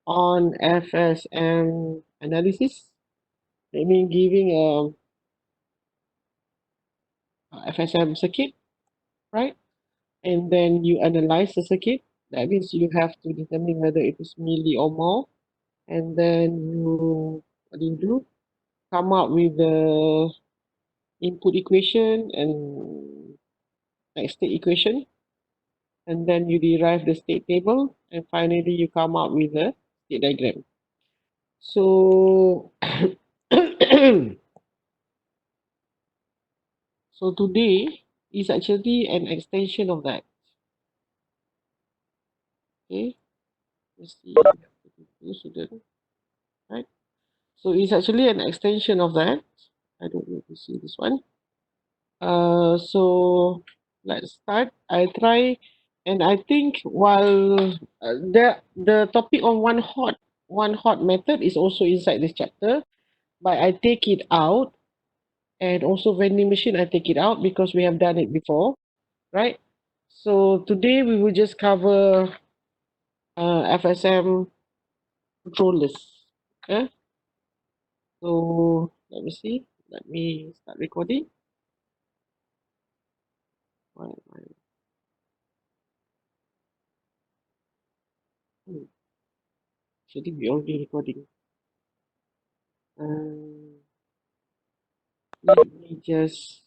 on FSM analysis. I mean, giving a FSM circuit, right? And then you analyze the circuit. That means you have to determine whether it is milli or mole. And then what do you do? Come up with the input equation and like state equation. And then you derive the state table. And finally, you come up with the state diagram. So, so today is actually an extension of that. Okay, let's see. Student, right? So it's actually an extension of that. I don't know if you see this one. So let's start. I try, and I think while the topic on one hot method is also inside this chapter, but I take it out, and also vending machine I take it out because we have done it before, right? So today we will just cover FSM controllers. Okay. So let me see. Let me start recording. Why am I? Actually, we already recording. Um, Let me just.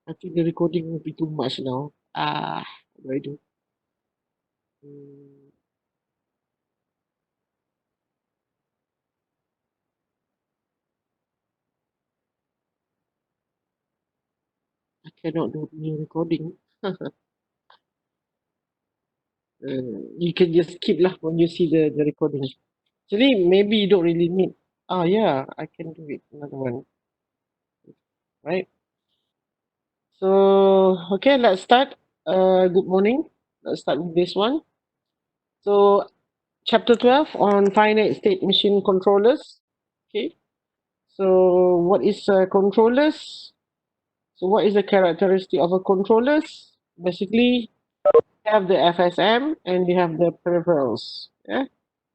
I think the recording will be too much now. What do I do? Mm, I cannot do new recording. You can just skip lah when you see the recording. Actually, maybe you don't really need. Oh yeah, I can do it. Another one, right? So okay, let's start. Good morning. Let's start with this one. So chapter 12 on finite state machine controllers. Okay. So what is controllers? So what is the characteristic of a controllers? Basically, you have the FSM and you have the peripherals. Yeah.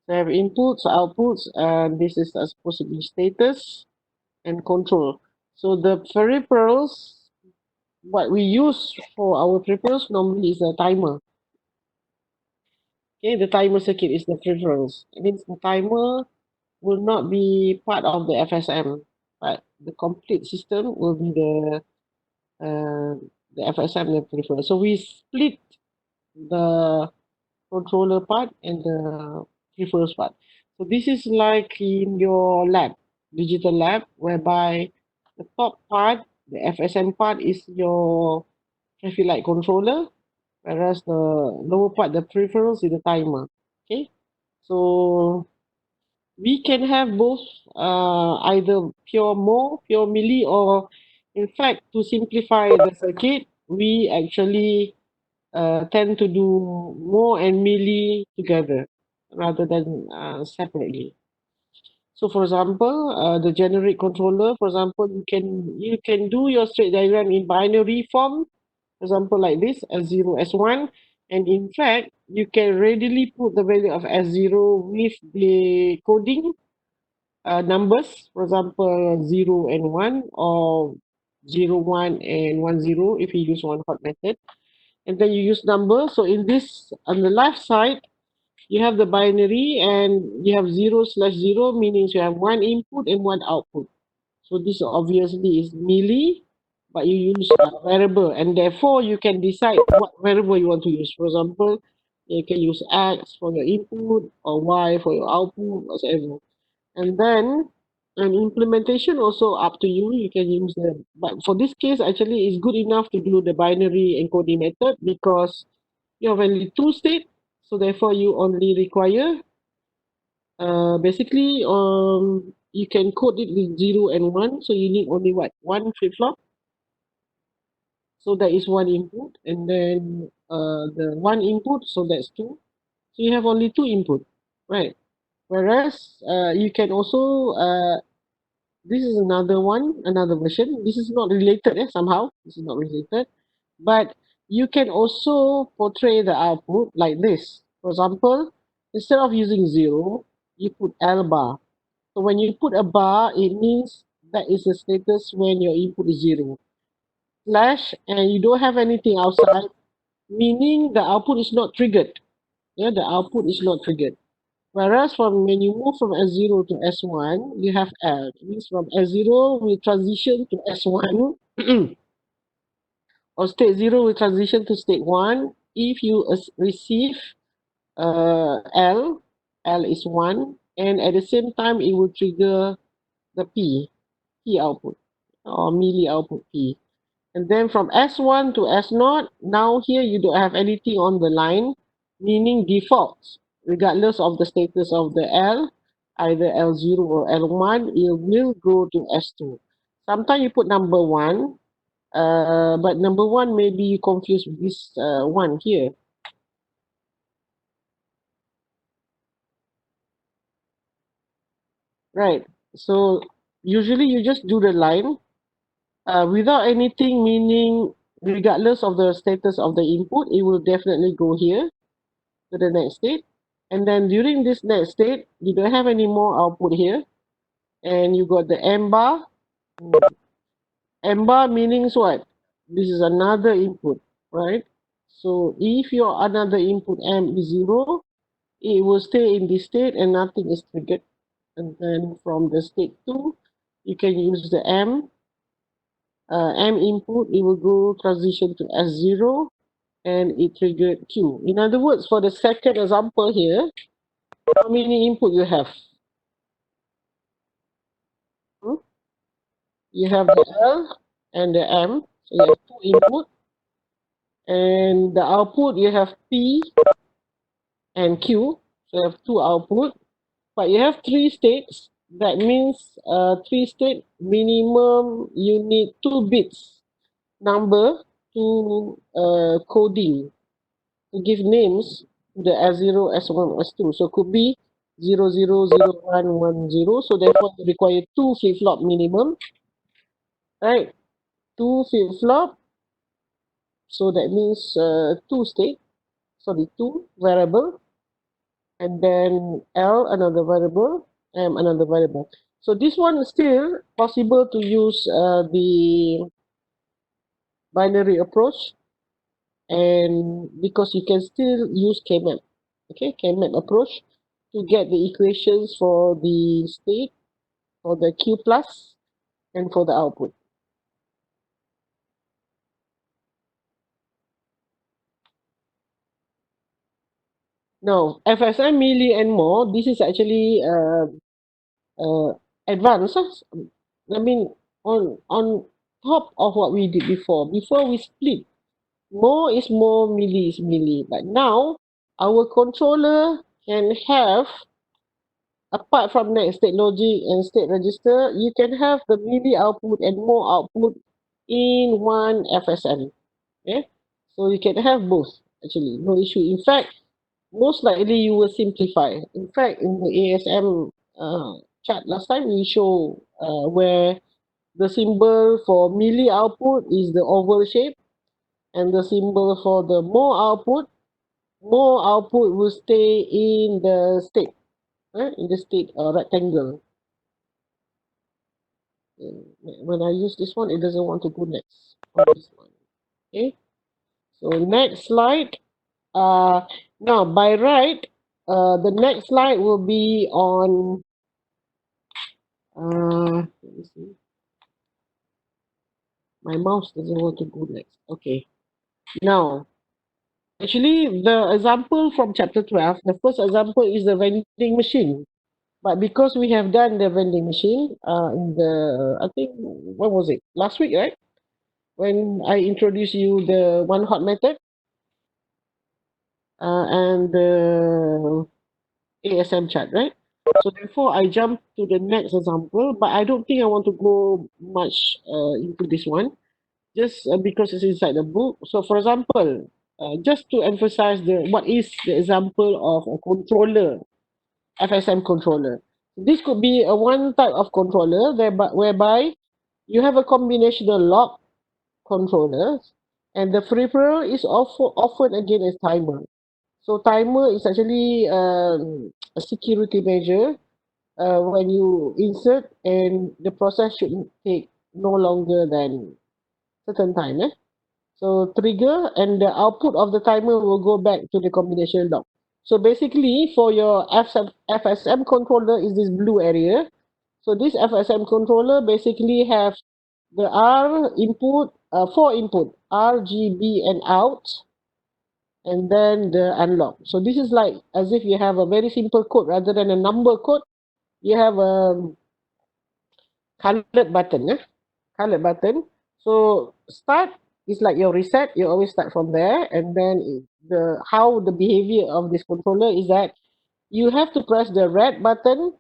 They have inputs, outputs, and this is supposed to be status and control. So the peripherals, what we use for our peripherals normally is a timer. Okay, the timer circuit is the peripherals. It means the timer will not be part of the FSM, but the complete system will be uh, the FSM and the peripheral. So we split the controller part and the peripherals part. So this is like in your lab, digital lab, whereby the top part, the FSM part is your traffic light controller, whereas the lower part, the peripherals is the timer. Okay, so we can have both either pure mole, pure milli, or in fact, to simplify the circuit, we actually tend to do more and milli together rather than separately. So for example, the generic controller, for example, you can do your state diagram in binary form, for example, like this, S0, S1, and in fact, you can readily put the value of S0 with the coding numbers, for example, 0 and 1, or 0, 1, and 1, 0, if you use one hot method. And then you use numbers. So in this, on the left side, you have the binary and you have 0/0, meaning you have one input and one output. So this obviously is milli, but you use a variable, and therefore you can decide what variable you want to use. For example, you can use X for your input or Y for your output, whatever. And then an implementation also up to you. You can use the, but for this case, actually, it's good enough to do the binary encoding method because you have only two state, so therefore you only require basically you can code it with 0 and 1, so you need only what, one flip-flop. So that is one input, and then the one input, so that's two. So you have only two input, right? Whereas you can also this is another one, another version. This is not related somehow. This is not related, but you can also portray the output like this. For example, instead of using 0, you put L bar. So when you put a bar, it means that is the status when your input is 0. Slash, and you don't have anything outside, meaning the output is not triggered. Yeah, the output is not triggered. Whereas from when you move from S0 to S1, you have L. It means from S0 we transition to S1 or state 0 we transition to state 1. If you receive L, L is 1, and at the same time it will trigger the P output or milli output P. And then from S1 to S0, now here you don't have anything on the line, meaning defaults, regardless of the status of the L, either L0 or L1, it will go to S2. Sometimes you put number 1, but number 1 maybe you confuse with this 1 here. Right. So usually you just do the line without anything, meaning regardless of the status of the input, it will definitely go here to the next state. And then during this next state, you don't have any more output here. And you got the M bar. M bar means what? This is another input, right? So if your another input M is 0, it will stay in this state and nothing is triggered. And then from the state 2, you can use the M input, it will go transition to S0 and it triggered Q. In other words, for the second example here, how many input you have? Hmm? You have the L and the M, so you have two input, and the output you have P and Q, so you have two output, but you have three states. That means three state minimum you need 2 bits number to coding to give names to the S0, S1, S2. So could be 000110. So therefore you require 2 flip-flop minimum, right? 2 flip-flop. So that means 2 state, sorry, 2 variable, and then L another variable, M another variable. So this one is still possible to use the binary approach, and because you can still use K-map, okay, K-map approach to get the equations for the state, for the Q plus, and for the output. Now, FSM, milli, and more, this is actually advanced. I mean, on top of what we did before. Before we split, more is more, milli is milli. But now, our controller can have, apart from next state logic and state register, you can have the milli output and more output in one FSM. Okay? So you can have both, actually, no issue. In fact, most likely you will simplify. In fact, in the ASM chart last time, we show where the symbol for milli output is the oval shape, and the symbol for the more output will stay in the state, in the state rectangle. When I use this one, it doesn't want to go next on this one. Okay, so next slide. Now by right, the next slide will be on. Let me see. My mouse doesn't want to go next. Okay. Now, actually, the example from chapter 12, the first example is the vending machine. But because we have done the vending machine in the, I think, what was it? Last week, right? When I introduced you the one hot method and the ASM chart, right? So therefore, I jump to the next example, but I don't think I want to go much into this one, just because it's inside the book. So for example, just to emphasize what is the example of a controller, FSM controller. This could be a one type of controller whereby you have a combinational lock controller, And the peripheral is often again as timer. So timer is actually a security measure when you insert, and the process should take no longer than certain time. So trigger and the output of the timer will go back to the combination lock. So basically for your FSM controller is this blue area. So this FSM controller basically have the R input, four input, R, G, B, and out, and then the unlock. So this is like as if you have a very simple code rather than a number code. You have a colored button, colored button. So start is like your reset. You always start from there, and then the how the behavior of this controller is that you have to press the red button,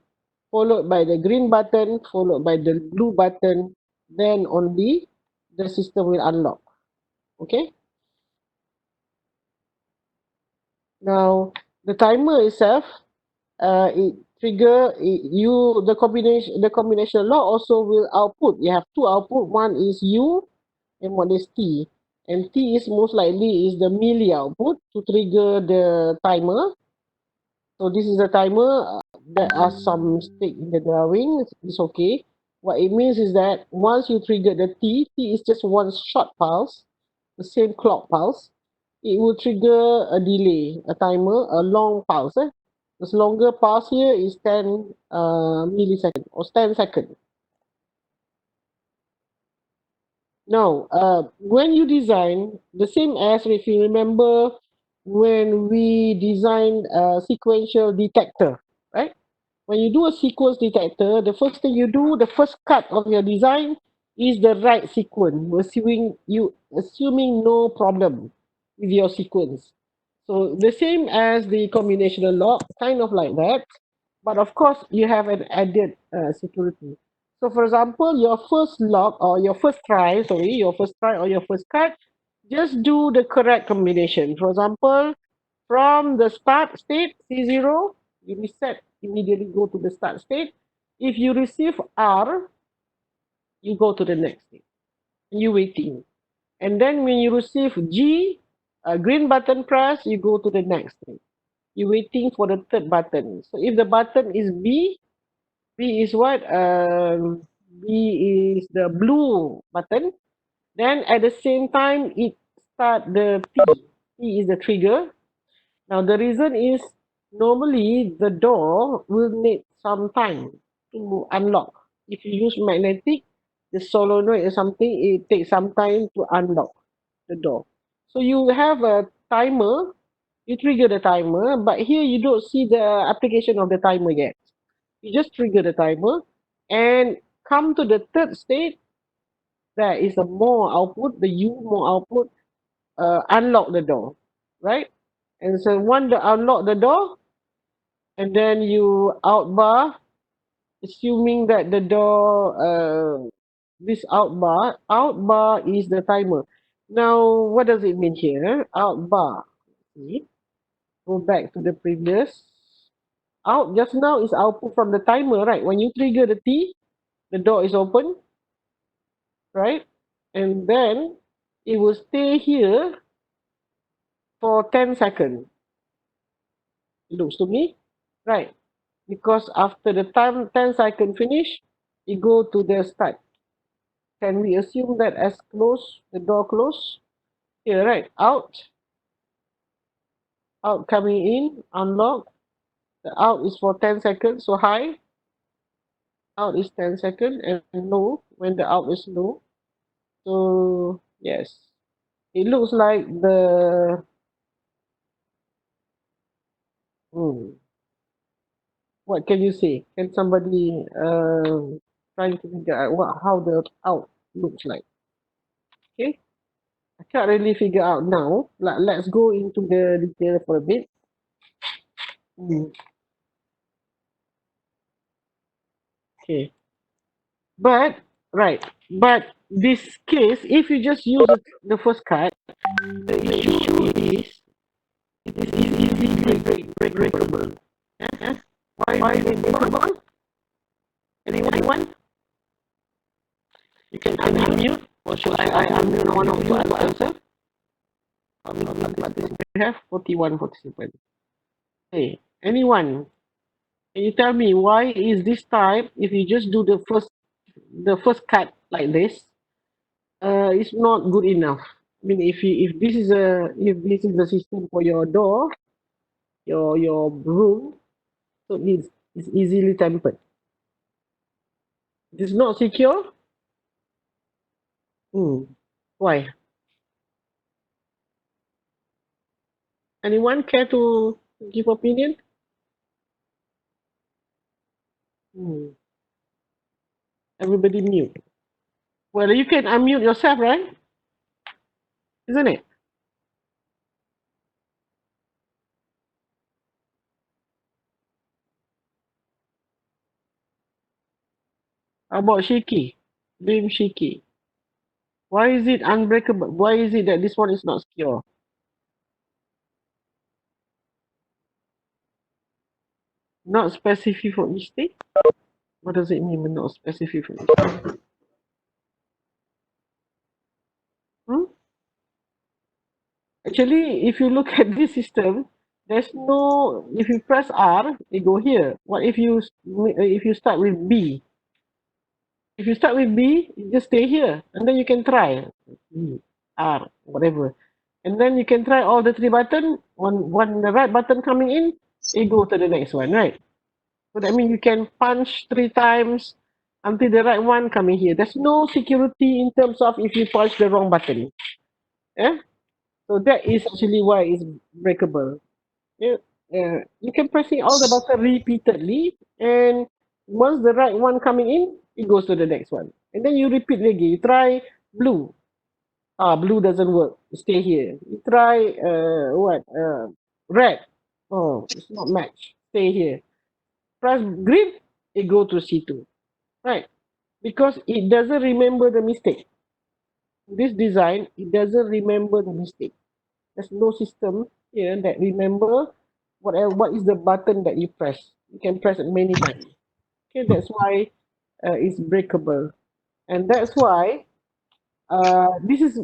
followed by the green button, followed by the blue button. Then only the system will unlock. Okay. Now the timer itself, it trigger the combination lock also will output. You have two output. One is U and one is T. And T is most likely is the melee output to trigger the timer. So this is the timer. There are some mistake in the drawing. It's okay. What it means is that once you trigger the T is just one short pulse, the same clock pulse. It will trigger a delay, a timer, a long pulse. This longer pulse here is 10 millisecond or 10 seconds. Now, when you design, the same as if you remember when we designed a sequential detector, right? When you do a sequence detector, the first thing you do, the first cut of your design is the right sequence, assuming no problem with your sequence. So the same as the combinational lock, kind of like that. But of course, you have an added security. So for example, your first lock or your first try, your first try or your first cut, just do the correct combination. For example, from the start state, C0, you reset, immediately go to the start state. If you receive R, you go to the next state. You waiting. And then when you receive G, a green button press, you go to the next state. You're waiting for the third button. So if the button is B, B is what? B is the blue button. Then at the same time, it start the T. T is the trigger. Now the reason is normally the door will need some time to unlock. If you use magnetic, the solenoid or something, it takes some time to unlock the door. So you have a timer, you trigger the timer, but here you don't see the application of the timer yet. You just trigger the timer and come to the third state, there is a more output, the U more output, unlock the door, right? And so once you unlock the door, and then you out bar, assuming that the door, this out bar is the timer. Now, what does it mean here? Out bar. See? Go back to the previous. Out just now is output from the timer, right? When you trigger the T, the door is open, right? And then it will stay here for 10 seconds. It looks to me, right? Because after the time 10 second finish, it go to the start. Can we assume that as close, the door close? Here, right? Out coming in, unlock. The out is for 10 seconds, so high. Out is 10 seconds and low when the out is low. So, yes. It looks like hmm, what can you say? Can somebody trying to figure out how the out looks like? Okay. I can't really figure out now. Let's go into the detail for a bit. Mm, okay. But, right. But this case, if you just use the first card, the issue is it is easily breakable. Yeah? Why is it breakable? Anyone? You can unmute. Or should I unmute one of you to answer? We have 41 participants. Hey, anyone, can you tell me why is this time, if you just do the first cut like this, it's not good enough? I mean, if this is the system for your door, your room, so it's easily tampered. It is not secure. Hmm. Why? Anyone care to give opinion? Hmm. Everybody mute. Well, you can unmute yourself, right? Isn't it? How about Shiki? Blame Shiki. Why is it unbreakable? Why is it that this one is not secure? Not specific for each state? What does it mean by not specific for each state? Hmm? Actually, if you look at this system, there's no. If you press R, it go here. What if you start with B? If you start with B, you just stay here, and then you can try B, R, whatever, and then you can try all the three button. When the right button coming in, it go to the next one, right? So that means you can punch 3 times until the right one coming here. There's no security in terms of if you punch the wrong button. Yeah. So that is actually why it's breakable. Yeah. You can press it all the button repeatedly, and once the right one coming in, it goes to the next one, and then you repeat again. You try blue. Blue doesn't work. Stay here. You try red. Oh, it's not match. Stay here. Press green. It go to C2. Right? Because it doesn't remember the mistake. This design, it doesn't remember the mistake. There's no system here that remember what is the button that you press. You can press it many times. Okay, that's why it's breakable, and that's why this is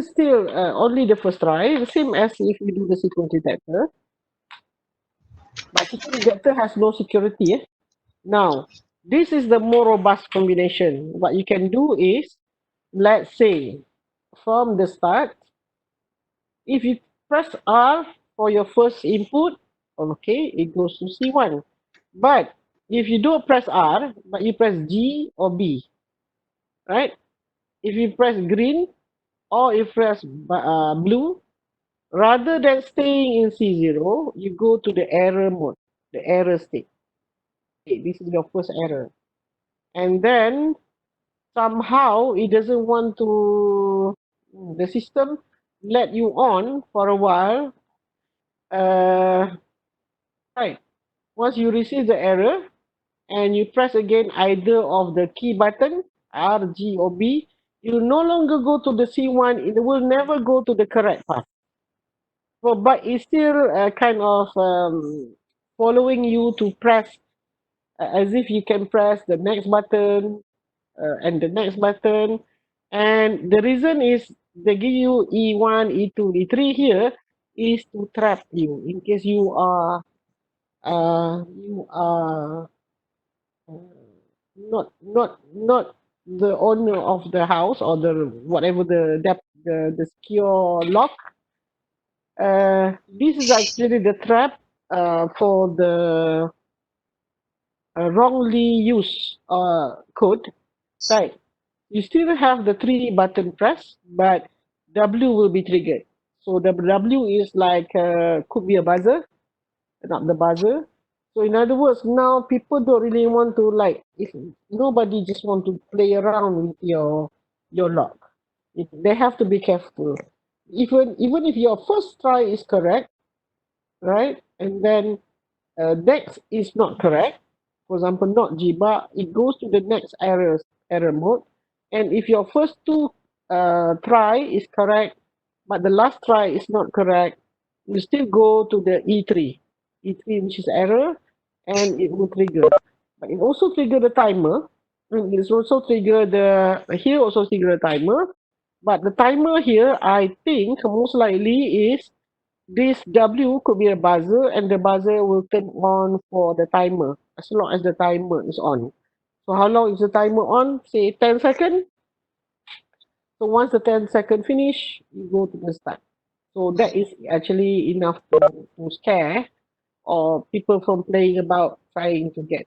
still only the first try, the same as if you do the sequence detector. But sequence detector has no security. Now, this is the more robust combination. What you can do is, let's say, from the start, if you press R for your first input, okay, it goes to C1. But if you don't press R, but you press G or B, right? If you press green or you press blue, rather than staying in C0, you go to the error mode, the error state. Okay, this is your first error. And then somehow it doesn't want to, the system let you on for a while. Right. Once you receive the error and you press again either of the key button, R, G, or B, you no longer go to the C1, it will never go to the correct path. So, but it's still kind of following you to press as if you can press the next button and the next button. And the reason is they give you E1, E2, E3 here is to trap you in case you are not the owner of the house or the whatever the secure lock. This is actually the trap for the wrongly used code. Right. You still have the three button press, but W will be triggered. So the W is like could be a buzzer, not the buzzer. So in other words, now people don't really want to like if nobody just want to play around with your lock. They have to be careful. Even if your first try is correct, right, and then next is not correct. For example, not Jiba, it goes to the next error mode. And if your first two try is correct, but the last try is not correct, you still go to the E3 which is error, and it will trigger. But it also trigger the timer. And it's also trigger here also trigger the timer. But the timer here, I think most likely is This W could be a buzzer, and the buzzer will turn on for the timer as long as the timer is on. So how long is the timer on? Say 10 seconds. So once the 10-second finish, you go to the start. So that is actually enough to scare or people from playing about trying to get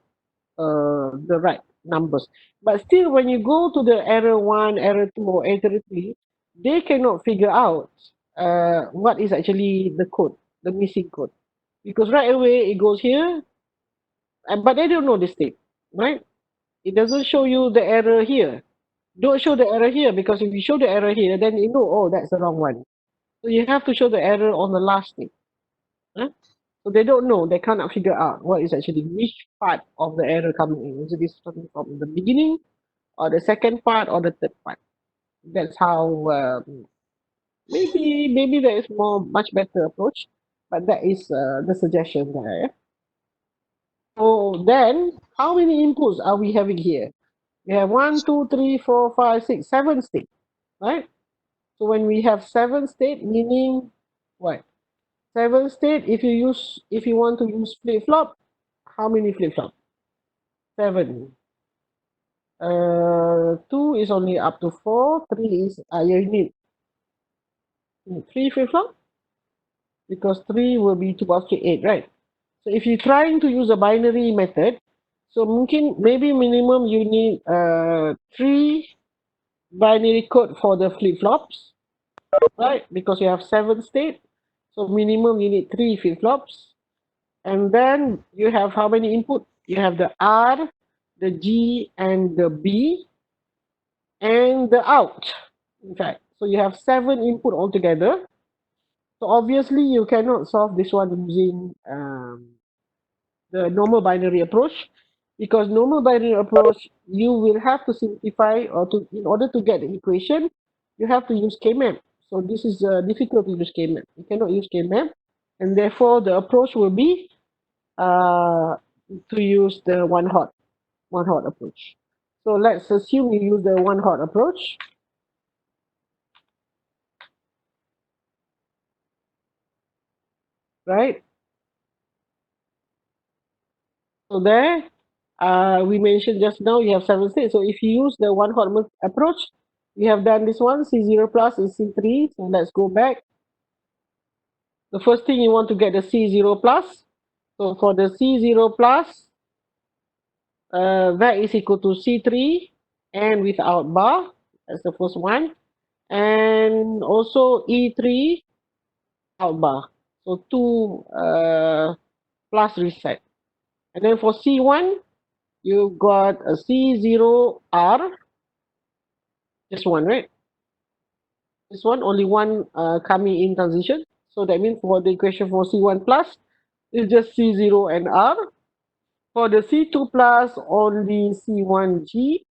the right numbers. But still, when you go to the error one, error two, or error three, they cannot figure out what is actually the code, the missing code. Because right away it goes here, but they don't know the state, right? It doesn't show you the error here. Don't show the error here, because if you show the error here, then you know, oh, that's the wrong one. So you have to show the error on the last state. Huh? So they don't know, they cannot figure out what is actually which part of the error coming in. Is it starting from the beginning, or the second part, or the third part? That's how maybe there is much better approach, but that is the suggestion there. So then, how many inputs are we having here? We have 1, 2, 3, 4, 5, 6, 7 states, right? So when we have 7 state, meaning what? 7 state. If you want to use flip flop, how many flip flop? 7. 2 is only up to 4. 3 is you need 3 flip flop, because 3 will be 2 up to 8, right? So if you're trying to use a binary method, so maybe minimum you need 3 binary code for the flip flops, right? Because you have 7 state, so minimum you need 3 flip flops, and then you have how many input? You have the R, the G, and the B, and the out. In fact, so you have 7 input altogether. So obviously you cannot solve this one using the normal binary approach, because normal binary approach you will have to simplify, or to in order to get the equation you have to use K-map. So this is difficult to use K-map. You cannot use K-map, and therefore the approach will be uh, to use the one hot approach. So let's assume you use the one hot approach, right? So there, we mentioned just now you have 7 states. So if you use the one hot approach, we have done this one. C0 plus is C3. So let's go back. The first thing you want to get the C0 plus. So for the C0 plus, that is equal to C3 and without bar. That's the first one. And also E3 out bar. So 2 plus reset. And then for C1, you got a C0R, just one, right? This one, only one coming in transition. So that means for the equation for C1 plus, it's just C0 and R. For the C2 plus, only C1G.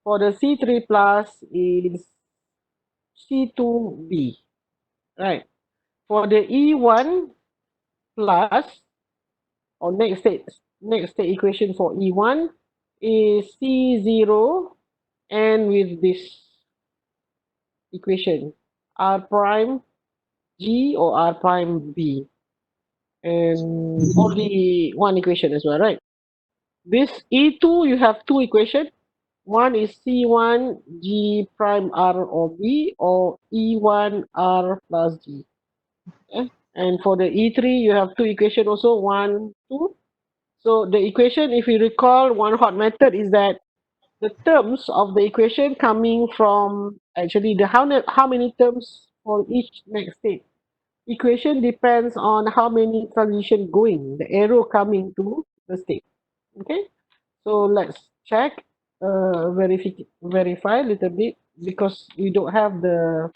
For the C3 plus is C2B, right? For the E1 plus, or next state equation for E1 is C0, and with this equation, R prime G or R prime B, and only one equation as well, right? This E2, you have two equations. One is C1 G prime R or B, or E1 R plus G. Okay? And for the E3, you have two equations also, 1, 2. So the equation, if you recall, one hot method is that the terms of the equation coming from actually the how many terms for each next state. Equation depends on how many transition going, the arrow coming to the state. Okay, so let's check, verify a little bit, because we don't have the,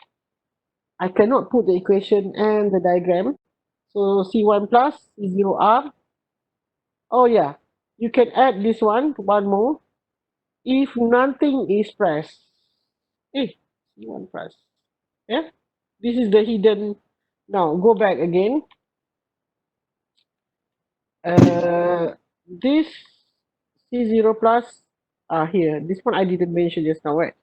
I cannot put the equation and the diagram. So C1 plus C0R. Oh yeah, you can add this one more. If nothing is pressed, C1 press. Yeah, this is the hidden. Now go back again. This C0 plus here. This one I didn't mention just now, right?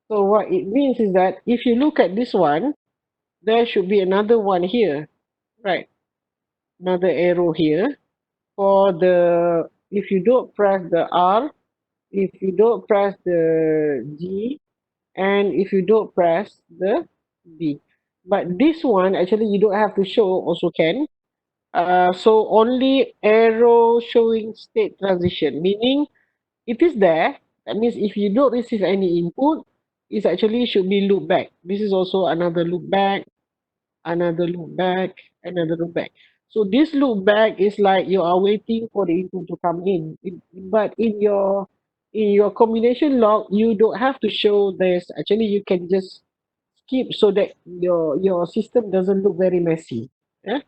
So what it means is that if you look at this one, there should be another one here, right? Another arrow here for the, if you don't press the R, if you don't press the G, and if you don't press the B. But this one, actually, you don't have to show, also can. So only arrow showing state transition, meaning it is there. That means if you don't receive any input, it actually should be loop back. This is also another loop back, another loop back, another loop back. So this loop back is like you are waiting for the input to come in. But in your combination log, you don't have to show this. Actually, you can just skip so that your system doesn't look very messy. Yeah?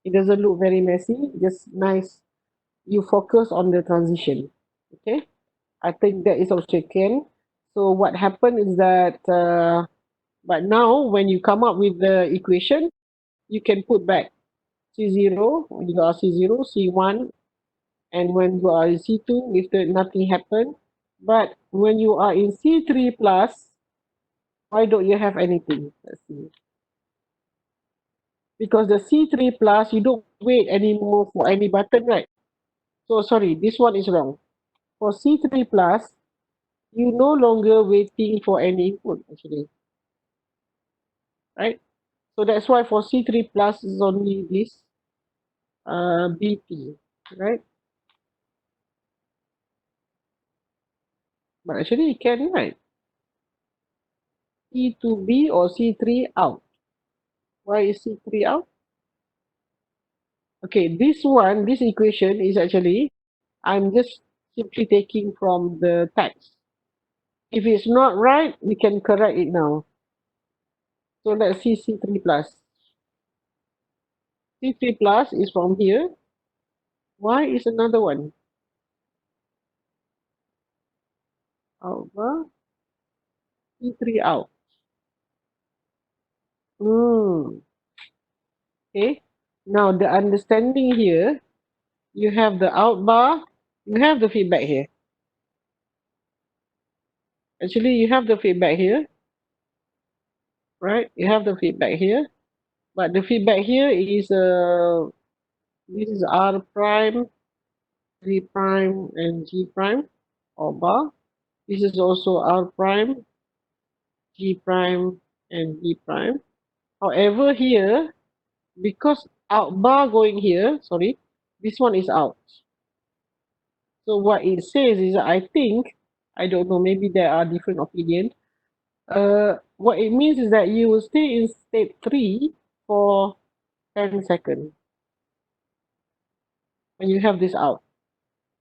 It doesn't look very messy. Just nice. You focus on the transition. Okay. I think that is also can. So what happened is that, but now when you come up with the equation, you can put back C0 when you are C0, C1, and when you are in C2, if nothing happened. But when you are in C3 plus, why don't you have anything? Let's see. Because the C3 plus, you don't wait anymore for any button, right? So sorry, this one is wrong. For C3 plus, you no longer waiting for any input actually, right? So that's why for C3 plus is only this BP, right? But actually it can, right? C2B or C3 out. Why is C3 out? Okay, this one, this equation is actually, I'm just simply taking from the text. If it's not right, we can correct it now. So let's see C3 plus. C3 plus is from here. Why is another one? Over C3 out. Okay. Now the understanding here, you have the out bar, you have the feedback here. Actually, you have the feedback here, right? You have the feedback here, but the feedback here is this is R prime, G prime, and G prime, or bar. This is also R prime, G prime, and G prime. However, here, because out bar going here, sorry, this one is out. So what it says is, I think, I don't know, maybe there are different opinions. What it means is that you will stay in state 3 for 10 seconds when you have this out.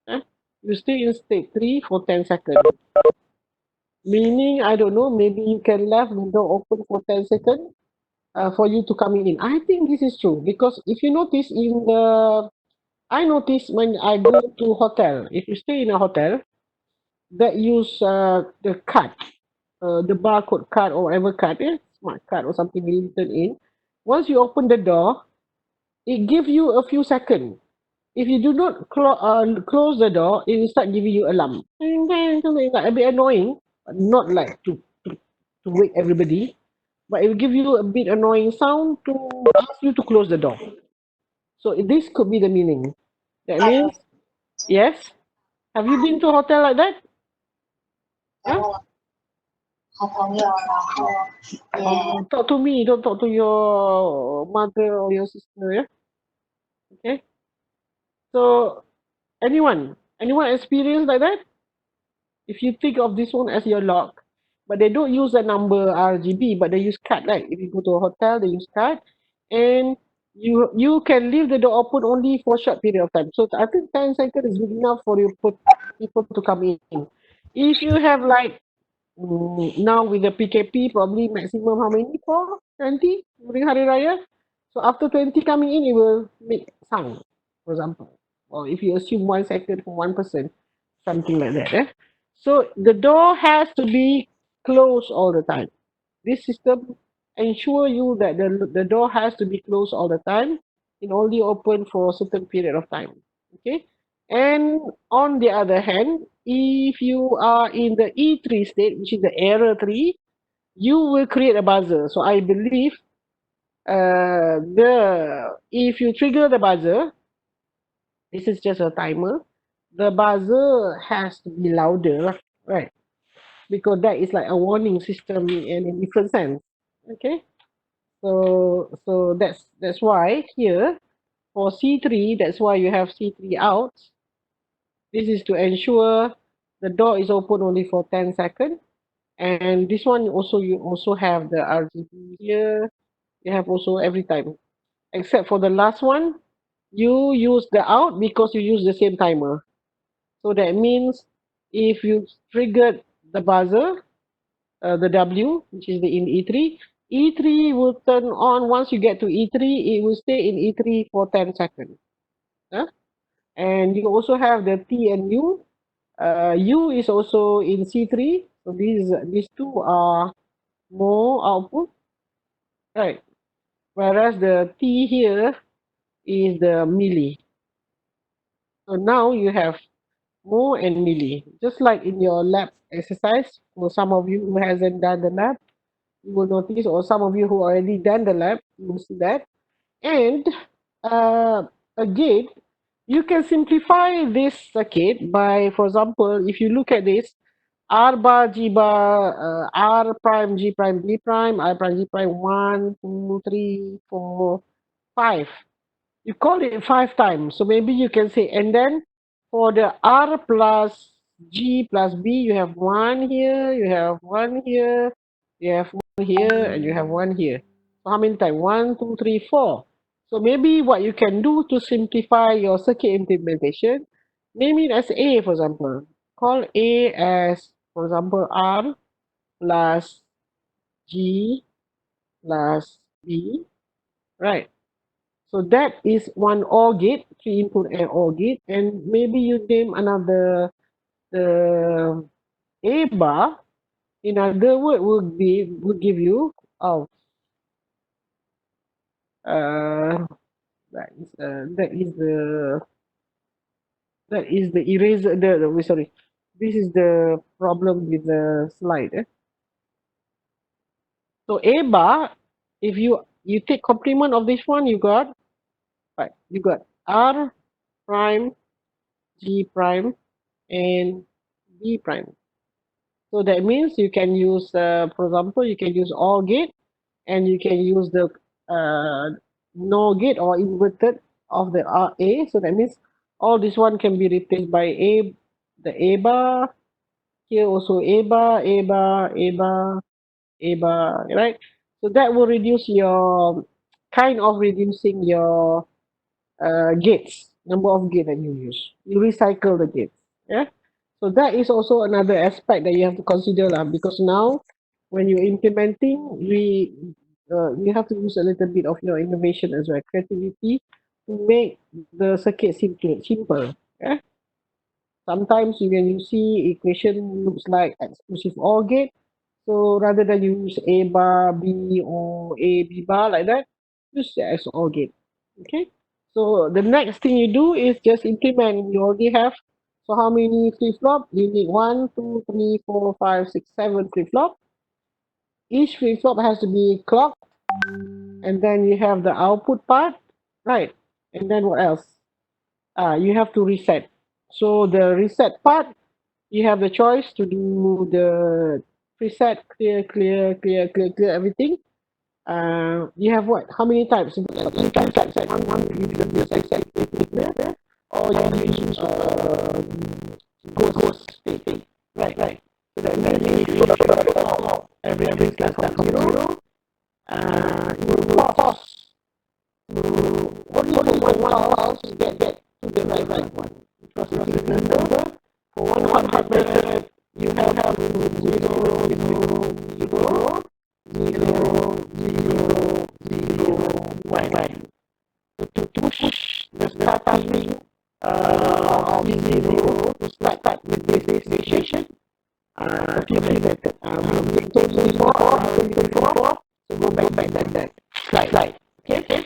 Eh? You stay in state 3 for 10 seconds. Meaning, I don't know, maybe you can left the door open for 10 seconds for you to come in. I think this is true because if you notice I notice when I go to hotel, if you stay in a hotel that use the card, the barcode card or whatever card, smart card or something written in. Once you open the door, it gives you a few seconds. If you do not close the door, it will start giving you alarm. Something like a bit annoying, but not like to wake everybody. But it will give you a bit annoying sound to ask you to close the door. So this could be the meaning. That means, yes. Have you been to a hotel like that? Huh? Talk to me. Don't talk to your mother or your sister. Yeah. Okay. So anyone experience like that? If you think of this one as your lock, but they don't use the number RGB, but they use card, right? If you go to a hotel, they use card, and you can leave the door open only for a short period of time. So I think 10 seconds is good enough for you put people to come in. If you have like now with the PKP, probably maximum how many? 20 during Hari Raya. So after 20 coming in, it will make sound, for example. Or if you assume 1 second for one person, something like that. So the door has to be closed all the time. This system ensure you that the door has to be closed all the time and only open for a certain period of time. Okay. And on the other hand, if you are in the E3 state, which is the error 3, you will create a buzzer. So I believe if you trigger the buzzer, this is just a timer. The buzzer has to be louder, right? Because that is like a warning system in a different sense. Okay, so that's why here for C3, that's why you have C3 out. This is to ensure the door is open only for 10 seconds. And this one also, you also have the RGB here. You have also every time, except for the last one, you use the out because you use the same timer. So that means if you triggered the buzzer, the W, which is the in E3, E3 will turn on once you get to E3, it will stay in E3 for 10 seconds. Huh? And you also have the T and U. U is also in C3. So these two are more output, right? Whereas the T here is the milli. So now you have more and milli. Just like in your lab exercise, for some of you who hasn't done the lab, you will notice, or some of you who already done the lab, you will see that. And uh, again, you can simplify this circuit by, for example, if you look at this, R bar, G bar, R prime, G prime, D prime, I prime, G prime, 1, 2, 3, 4, 5. You call it 5 times. So maybe you can say, and then for the R plus G plus B, you have one here, you have one here, you have one here, and you have one here. So how many times? 1, 2, 3, 4. So maybe what you can do to simplify your circuit implementation, name it as A, for example. Call A as, for example, R plus G plus B, right? So that is one OR gate, 3 input and OR gate, and maybe you name another the A bar. In other word, would give you oh uh that is the eraser sorry, this is the problem with the slide. So A bar, if you take complement of this one, you got right, you got R prime, G prime, and B prime. So that means you can use, for example, you can use OR gate, and you can use the NOR gate or inverted of the A. So that means all this one can be replaced by A, the A bar, here also A bar, A bar, A bar, A bar, right? So that will reduce your, kind of reducing your gates, number of gates that you use. You recycle the gates. Yeah. So that is also another aspect that you have to consider lah, because now when you're implementing, you have to use a little bit of your innovation as well, creativity, to make the circuit simple. Yeah. Sometimes when you see equation looks like exclusive OR gate, so rather than use A bar, B, or A, B bar like that, use the XOR gate. Okay. So the next thing you do is just implement. You already have. So how many flip flop? You need 1, 2, 3, 4, 5, 6, 7 flip flop. Each flip flop has to be clocked, and then you have the output part, right? And then what else? You have to reset. So the reset part, you have the choice to do the preset, clear, clear, clear, clear, clear, everything. You have what? How many types? You can set one you use the set clear, or you use ghost state. Right. So that means you every class from 0. You will pause to only for one pulse to get to the right one. Because if you remember, for 100 you have to do 0, 0, 0, 0, 0, 0, 1. So to push the starting of 0 to start with this station, particularly that we need to before, so go back that slide. Okay?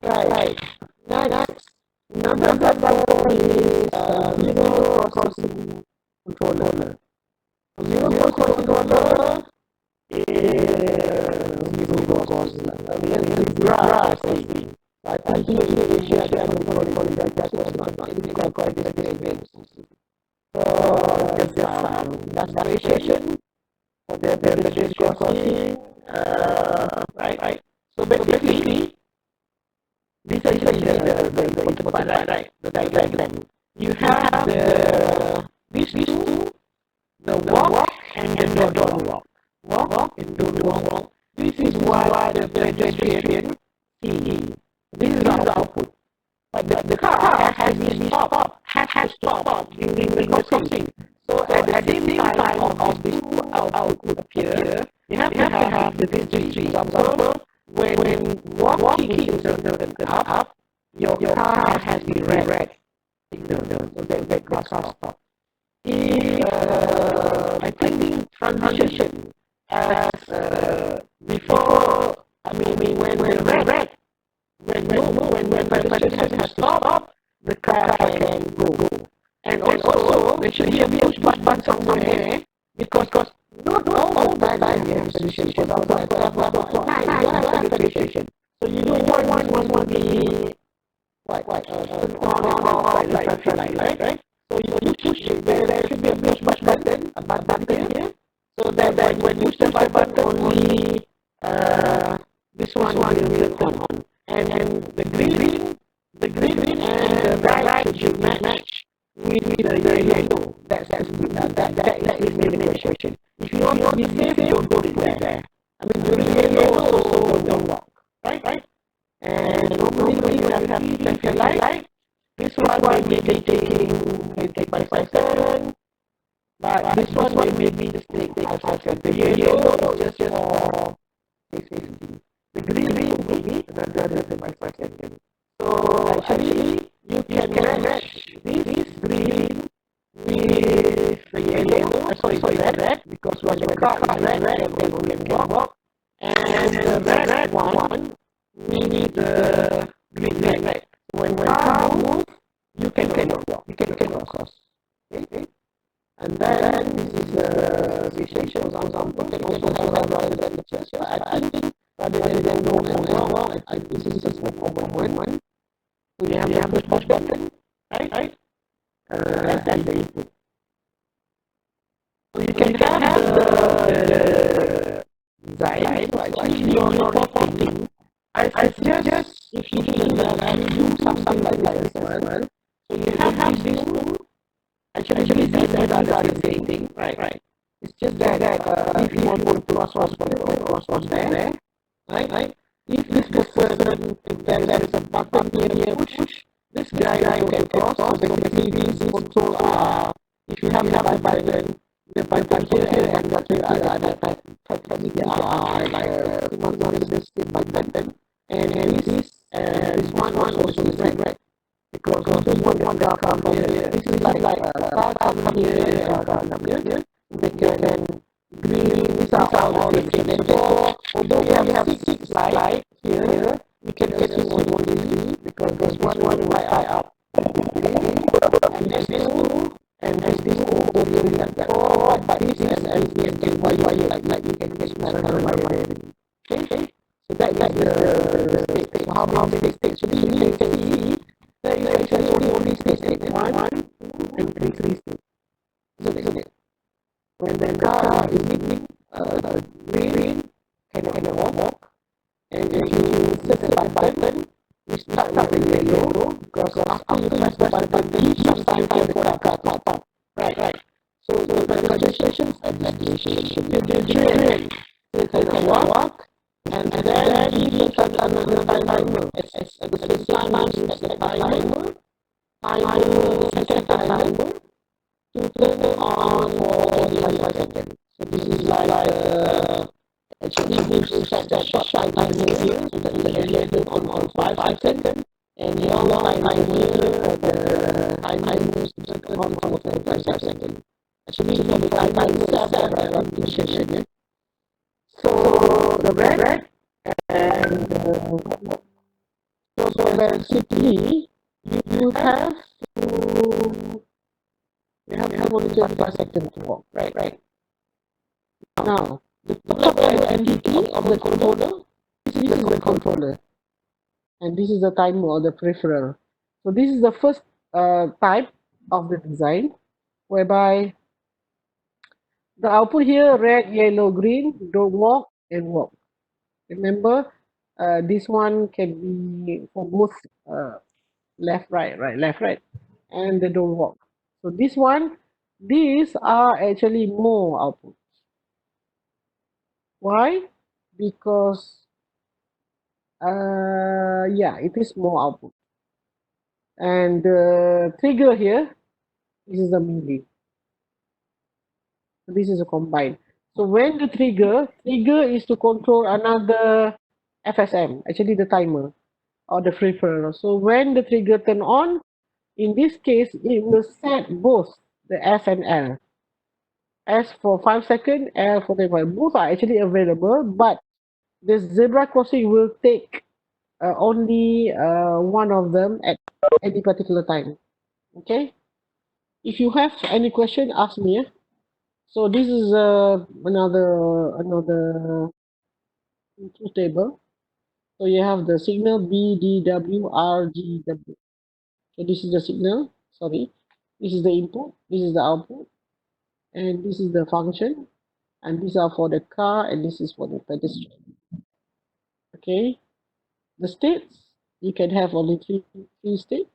Right. Next, another example is zero crossing controller. Zero crossing controller is zero crossing. not really quite this experience. So there's last duration for the pedestrian crossing, right? So basically, this is the important part, right? The diagram. You have these two, the walk and the don't walk. Walk and don't walk. This is what the pedestrian see. This is our output. But the car has been stopped, has to stop during the crossing. So at the same time of this output appear, you have to have the three. For example, when walking is the up, your car has been red. The car stop. If I think transition as before, I mean when red. When pedestrian has stopped, the car can go. And also, there should be a push button somewhere because not all the time you have pedestrian. For example, at 12:09, you don't have pedestrian. So you don't want one to be turned on or off like traffic light, right? So you push it. There should be a push button here, so that when you push the button, only this one will turn on. And the green and the right should match with the yellow. That is the main question. If you want to be safe, don't go there. I mean, during yellow also don't walk, right? And normally when you have traffic light, this one may be take 5 seconds, but this one may be just take 5 seconds. The yellow is just for safety. The green will be another 5 seconds. So actually, you can match this green with the yellow, sorry, red, because when the car is red, then we can walk. And the red one with the green light. When car moves, you cannot walk. You cannot cross. Okay? And then this is the situation example. You can also have other pictures. I think rather than go and walk, I think this is the common one. So you have the push button, right? And the input. So you can have the design. So actually you're reporting. I suggest if you do something like this as well. So you have these two. Actually, these are the same thing, right? It's just that if you want to cross there, right? If this person, if there is a button here, push, this guy can cross. So basically, these control are, if you have a button, the button here and the other technically are like one is this button, and this one also is right. Because one car come here, this is like car come here, car come here. They can green, these are all the same. So although we have six light here, we can get this one easily because this one light up. And there's this two, and there's this two go really like that. Oh, but this is the wire like you can get another wire. Okay? So that is the state. So how many states? So you can see there is actually only state 1, 2, and 3 states. Isn't it? When the car is in green, can walk, and if you press the button, you start with the yellow, because after you press the button, you sometimes the car stop. Right. So the registration at the green, you can walk, and then you start another timer. At the same time, you set the timer, second timer, to turn it on for 25 seconds. So this is like actually this set that short timer here, so that you let it on 5 seconds, and your timer here for the timer is on for 25 seconds. Actually, for the timer itself, that application. So the red and so basically you have to only 25 seconds to walk, right? Now the top entity of the controller, this is the controller, and this is the timer or the peripheral. So this is the first type of the design whereby the output here, red, yellow, green, don't walk and walk. Remember, this one can be for both uh, left, right, right, left, right, and the don't walk. So this one, these are actually more output. Why? Because, yeah, it is more output. And the trigger here, this is the melee. So this is a combine. So when the trigger is to control another FSM, actually the timer or the preferer. So when the trigger turn on, in this case, it will set both the S and L. S for 5 seconds, L for 10. Both are actually available, but the zebra crossing will take only one of them at any particular time. Okay. If you have any question, ask me. So this is another truth table. So you have the signal B, D, W, R, G, W. So this is the signal. Sorry, this is the input. This is the output, and this is the function. And these are for the car, and this is for the pedestrian. Okay. The states you can have only three states.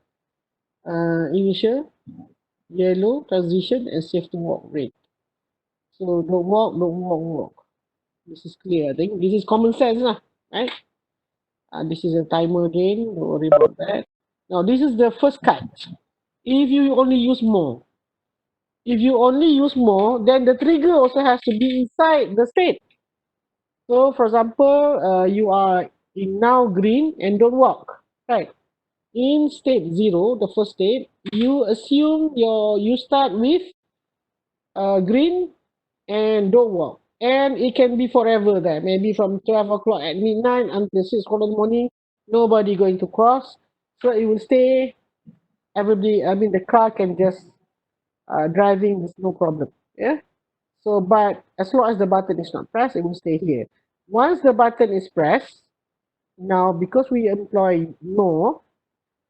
Initial, yellow, transition, and safe to walk red. So don't walk, don't walk, walk. This is clear. I think this is common sense, lah, right? This is a timer again. Don't worry about that. Now this is the first cut. If you only use more, then the trigger also has to be inside the state. So for example, you are in now green and don't walk, right? In state 0, the first state, you assume you start with green and don't walk. And it can be forever there, maybe from 12 o'clock at midnight until 6 o'clock in the morning, nobody going to cross. So it will stay, everybody, I mean, the car can just driving with no problem. Yeah. So, but as long as the button is not pressed, it will stay here. Once the button is pressed, now because we employ more,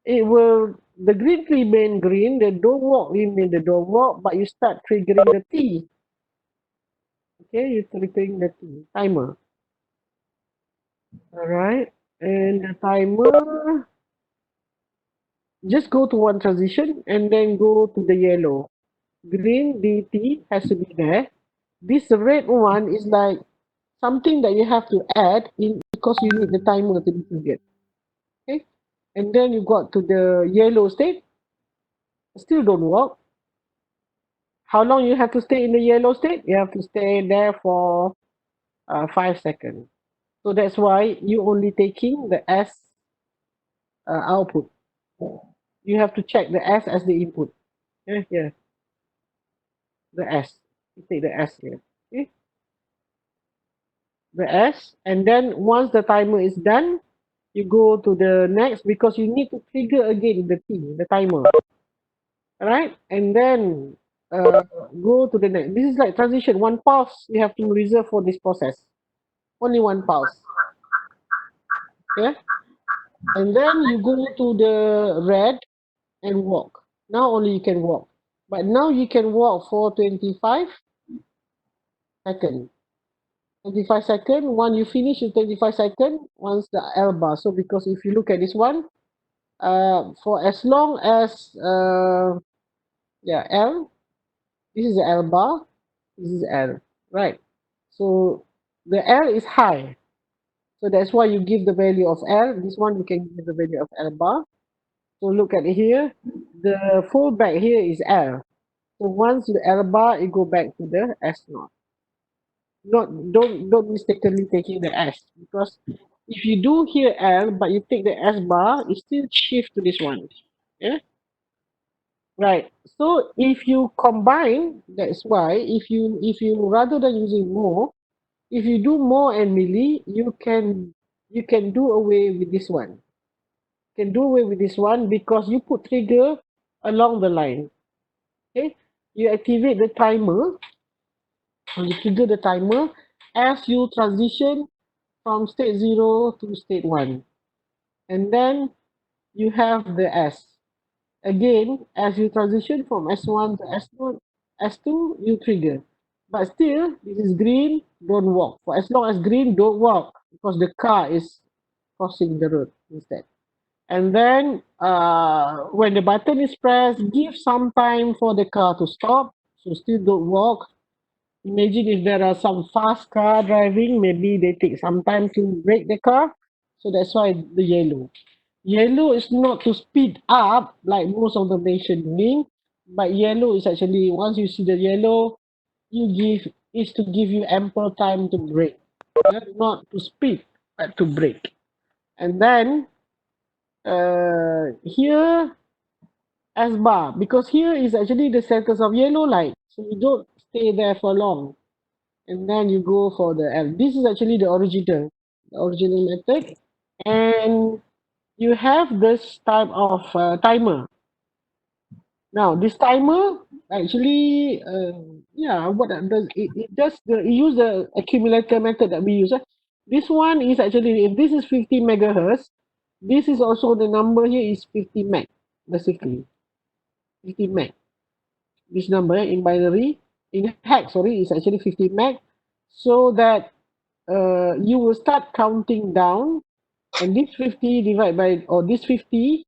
it will, the green remain green, the don't walk remain the don't walk, but you start triggering the T. Okay, you're triggering the T timer. All right, and the timer just go to one transition and then go to the yellow. Green DT has to be there. This red one is like something that you have to add in because you need the timer to be triggered. Okay, and then you got to the yellow state, still don't work. How long you have to stay in the yellow state? You have to stay there for 5 seconds. So that's why you only taking the S output. You have to check the S as the input. Yeah, yeah, the S. You take the S here. Okay, the S, and then once the timer is done, you go to the next because you need to trigger again the T, the timer. All right, and then go to the next. This is like transition. One pulse you have to reserve for this process. Only one pulse. Yeah, and then you go to the red and walk. Now only you can walk, but now you can walk for 25 seconds. 25 seconds. When you finish in 25 seconds, once the L bar. So because if you look at this one, for as long as yeah, L, this is the L bar, this is L, right? So the L is high. So that's why you give the value of L. This one you can give the value of L bar. So look at here. The fallback here is L. So once the L bar, it go back to the S naught. Not don't mistakenly taking the S because if you do here L but you take the S bar, it still shift to this one. Yeah. Right. So if you combine, that's why if you rather than using more, if you do more and melee, you can do away with this one. Can do away with this one because you put trigger along the line. Okay. You activate the timer, or you trigger the timer as you transition from state 0 to state 1. And then you have the S. Again, as you transition from S1 to S2, S2, you trigger. But still, this is green, don't walk. For as long as green, don't walk because the car is crossing the road instead. And then when the button is pressed, give some time for the car to stop. So still don't walk. Imagine if there are some fast car driving, maybe they take some time to brake the car. So that's why the yellow. Yellow is not to speed up like most of the nation doing, but yellow is actually once you see the yellow, you give is to give you ample time to brake, not to speed, but to brake. And then here as bar because here is actually the centers of yellow light, so you don't stay there for long, and then you go for the L. This is actually the original method, and you have this type of timer. Now this timer actually, yeah, what it does it does it use the accumulator method that we use. This one is actually if this is 50 megahertz, this is also the number here is 50 meg, basically 50 meg. This number in binary in hex, sorry, is actually 50 meg, so that you will start counting down, and this 50 divide by or this 50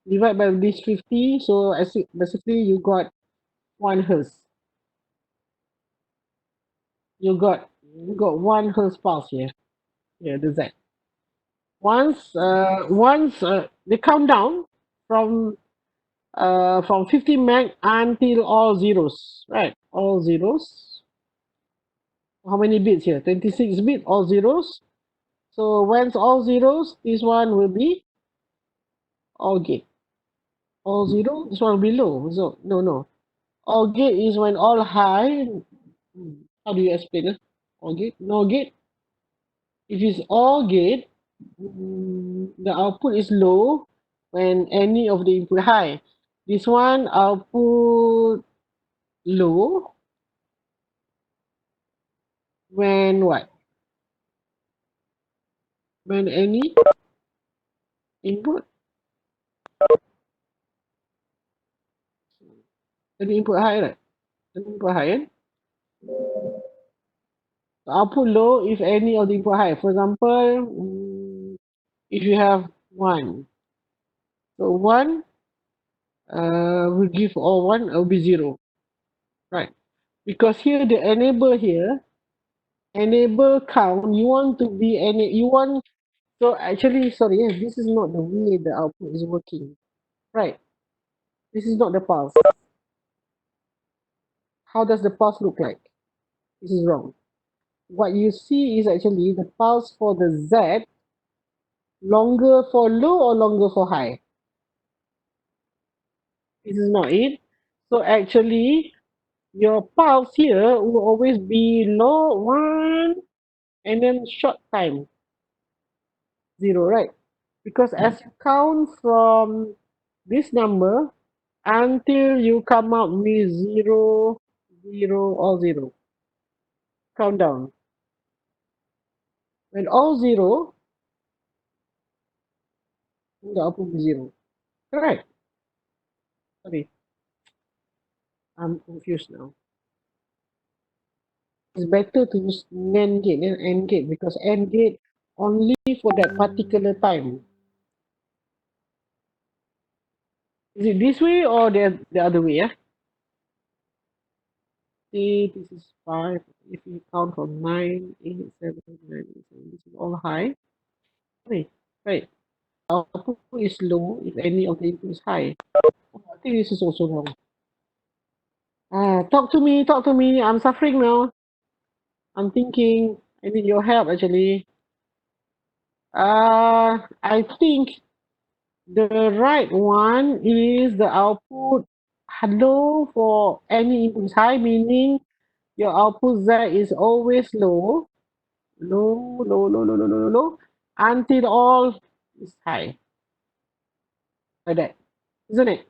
divide by this 50, so as basically one hertz. You got 1 hertz pulse here. Yeah, the Z. Once they count down from 50 meg until all zeros, right? All zeros. How many bits here? 26 bit, all zeros. So once all zeros, this one will be all gate. All zero, this one will be low. So no. All gate is when all high. How do you explain it? All gate? No gate. If it's all gate, the output is low when any of the input high. This one output low when what? When any input, any input high, right? Any input high, eh? The output low if any of the input high. For example, if you have one, so one will give all one will be zero, right? Because here the enable here, enable count, you want to be any, you want, so actually, sorry, this is not the way the output is working, right? This is not the pulse. How does the pulse look like? This is wrong. What you see is actually the pulse for the Z, longer for low or longer for high. This is not it. So actually, your pulse here will always be low one and then short time zero, right? Because as you count from this number until you come out with zero, zero, all zero, count down. When all zero, the output will be zero. Correct. Sorry, I'm confused now. It's better to use NAND gate than AND gate because AND gate only for that particular time. Is it this way or the other way? Yeah. See, this is 5. If you count from 9, 8, 7, 9, 8, 7, this is all high. Right, right. Output is low if any of the input is high. I think this is also wrong. Talk to me. I'm suffering now. I'm thinking. I need your help actually. I think the right one is the output low for any input is high, meaning your output Z is always low, until all is high. Like that, isn't it?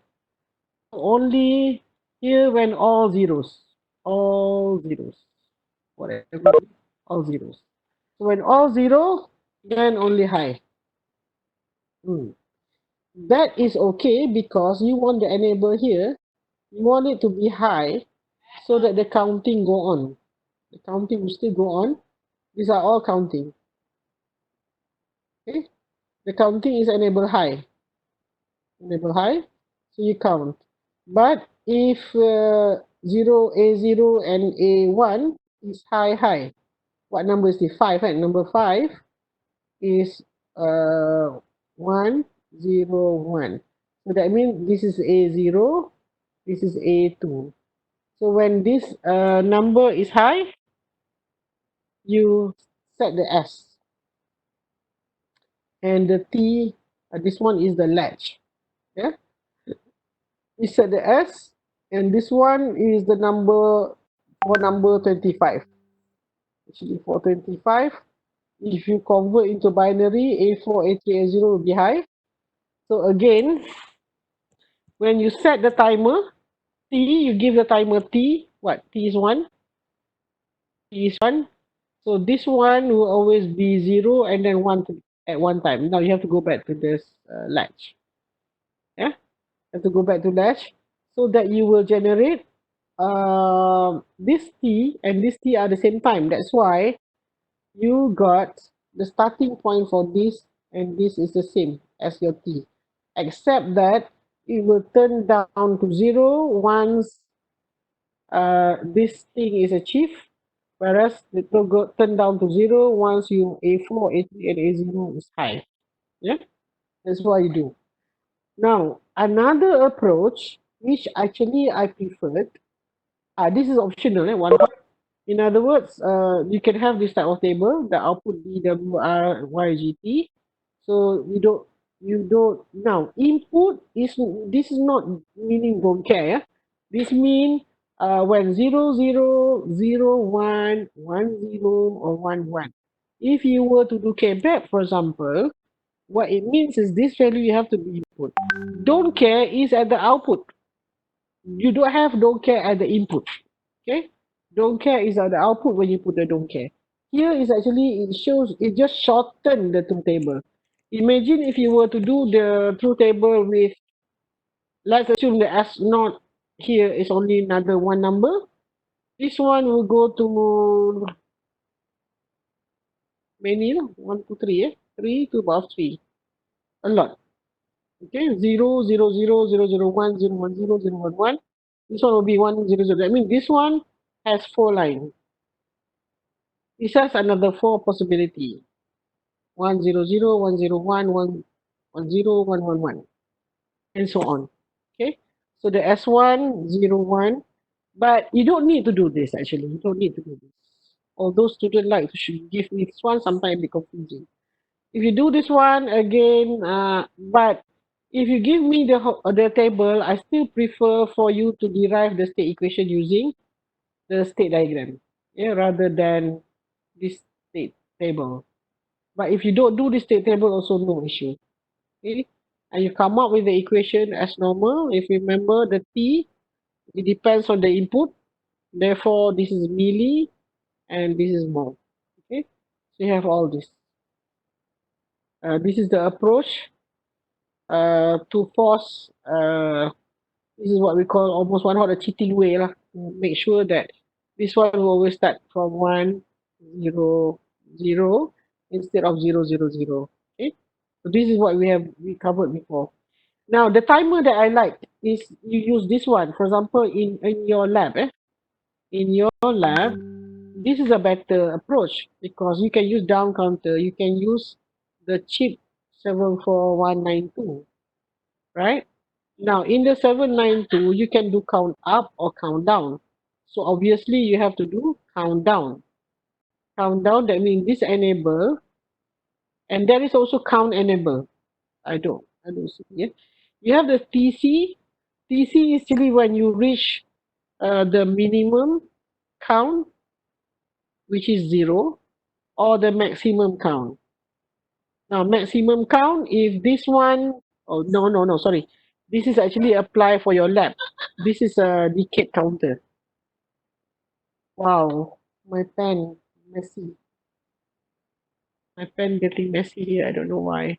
Only here when all zeros, whatever, all zeros. So when all zero, then only high. Hmm. That is okay because you want the enable here, you want it to be high so that the counting go on. The counting will still go on. These are all counting. Okay? The counting is enable high, so you count. But if 0, A0 and A1 is high, what number is the 5? Right? Number 5 is uh, 1, 0, 1. So that means this is A0, this is A2. So when this number is high, you set the S. And the T, this one is the latch. Yeah, you set the S, and this one is the number for number 25. Actually, for 25, if you convert into binary, A4, A3, A0 will be high. So again, when you set the timer, T, you give the timer T, what? T is 1, T is 1. So this one will always be 0 and then 1 at one time. Now you have to go back to this latch. Yeah, you have to go back to latch so that you will generate this T and this T are the same time. That's why you got the starting point for this and this is the same as your T, except that it will turn down to 0 once this thing is achieved, whereas it will go turn down to 0 once you A4, A3, and A0 is high. Yeah, that's what you do. Now, another approach, which actually I preferred, this is optional, one. In other words, you can have this type of table, the output BWRYGT. So you don't, now input is, this is not meaning don't care. Yeah? This mean when 00, 01, 10 or 11. If you were to do kback, for example, what it means is this value you have to be input. Don't care is at the output. You don't have don't care at the input. Okay, don't care is at the output when you put the don't care. Here is actually, it shows, it just shorten the truth table. Imagine if you were to do the truth table with, let's assume the S naught here is only another one number. This one will go to many, 1, 2, 3, 3 to above 3. A lot. Okay, 0, 0, 0, 0, 0, 1, 0, 1, 0, 0, 1, 1. This one will be 1, 0, 0. I mean, this one has 4 lines. This has another 4 possibility. 100, 101, 110, 111, and so on. Okay, so the S101, but you don't need to do this actually. You don't need to do this. Although students like to should give me this one, sometimes be confusing. If you do this one again, but if you give me the table, I still prefer for you to derive the state equation using the state diagram, yeah, rather than this state table. But if you don't do the state table, also no issue. Okay, and you come up with the equation as normal. If you remember the T, it depends on the input. Therefore, this is milli and this is mole. Okay, so you have all this. This is the approach to force. This is what we call almost one hot a cheating way lah. To make sure that this one will always start from 1, 0, 0 instead of 0, 0, 0. Okay, so this is what we covered before. Now, the timer that I like is you use this one. For example, in your lab, in your lab, this is a better approach because you can use down counter. You can use the chip 74192, right? Now, in the 792, you can do count up or count down. So obviously, you have to do count down. Count down, that means this enable, and there is also count enable. I don't see it. You have the TC. TC is actually when you reach the minimum count, which is 0, or the maximum count. Now, maximum count, if this one, oh, no, sorry. This is actually apply for your lab. This is a decade counter. Wow, my pen, messy. My pen getting messy here, I don't know why.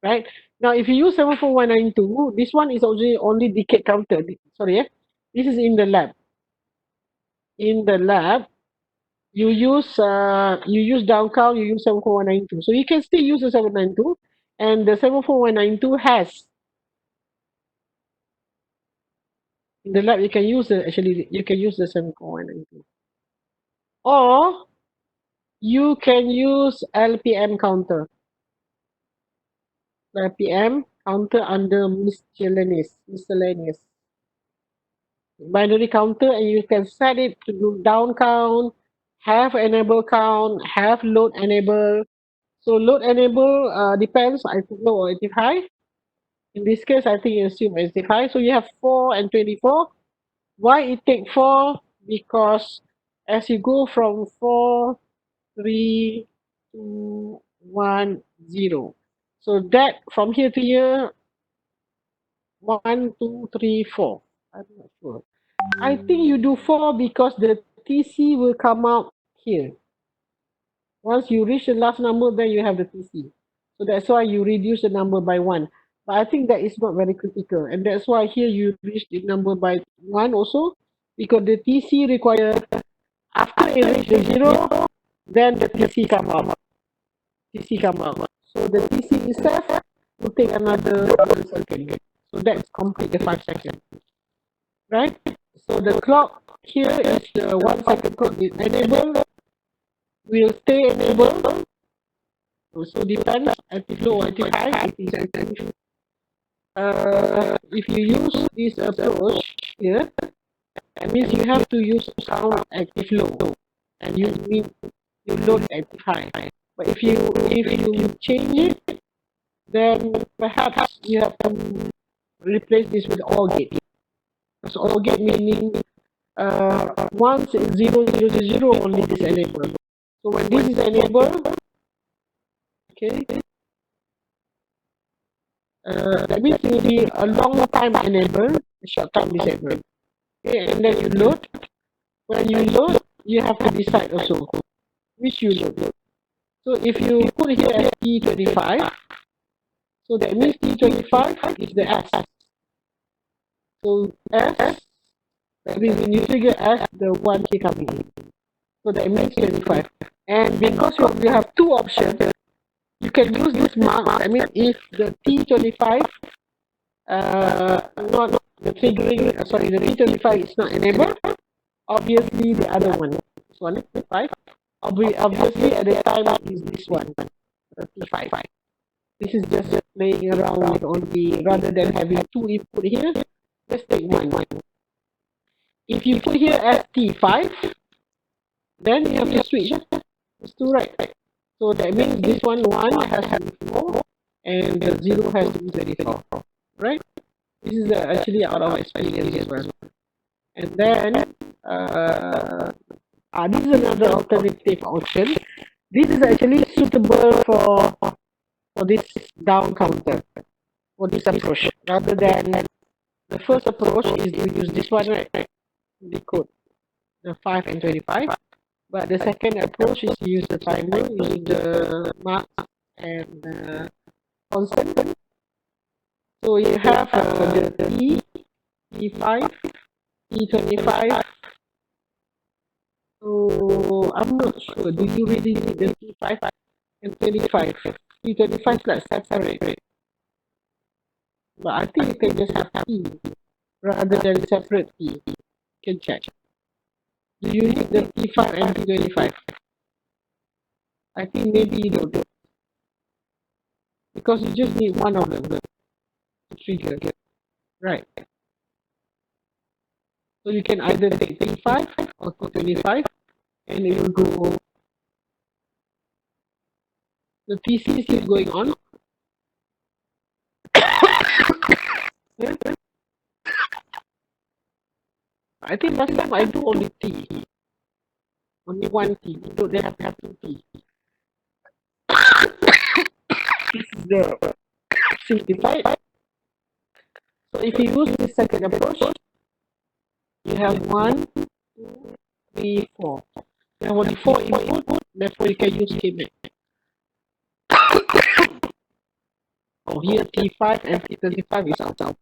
right? Now, if you use 74192, this one is only decade counter. Sorry, this is in the lab. In the lab, you use down count, you use 74192. So you can still use the 792, and the 74192 has in the lab you can use the 74192, or you can use LPM counter. LPM counter under miscellaneous binary counter, and you can set it to do down count, have enable count, have load enable. So load enable depends. I think low or 85. In this case, I think you assume 85. So you have 4 and 24. Why it take 4? Because as you go from 4, 3, 2, 1, 0. So that from here to here, 1, 2, 3, 4. I'm not sure. I think you do 4 because the TC will come out here. Once you reach the last number, then you have the TC. So that's why you reduce the number by 1. But I think that is not very critical. And that's why here you reach the number by 1 also, because the TC required, after it reach the 0, then the TC come out. TC come out. So the TC itself will take another 1 second. So that's complete the 5 seconds. Right? So the clock here is the 1 second clock is enabled, will stay enabled. So depends at low or at high. It is actually, if you use this approach here, that means you have to use sound active low, and you load active high. But if you change it, then perhaps you have to replace this with OR gate. So OR gate meaning once 0, only this enabled. So when this is enabled, okay, that means it will be a long time enabled, a short time disabled. Okay, and then you load. When you load, you have to decide also which you load. So if you put here as T25, so that means T25 is the S. So S, that means when you trigger S, the 1K coming in. So that means 25. And because you have two options, you can use this mark. I mean, if the T25 not the triggering, the T25 is not enabled, obviously the other one, this one, T5, obviously at the time is this one, the T5. This is just playing around with only, rather than having two input here, just take one. If you put here as T5, then you have to switch. It's two right. So that means this one has to be 4 and the 0 has to be 24. Right? This is actually out of experience as well. And then this is another alternative option. This is actually suitable for this down counter, for this approach, rather than the first approach is to use this one, right? Decode the 5 and 25. But the second approach is to use the timer, using the mark and constant. So you have the T5, T25. So I'm not sure. Do you really need the T5 and 25? T25 is like separate. But I think you can just have T rather than separate T. You can check. Do you need the T5 and T25? I think maybe you don't. Because you just need one of them to trigger. Right. So you can either take T5 or T25 and it will go. The TC is still going on. I think last time I do only T. Only one T. You don't have to have two T. This is the simplified. So if you use this second approach, you have 1, 2, 3, 4. You have only 4 input, therefore you can use KMAC. Oh, here T5 and T25 is out. 5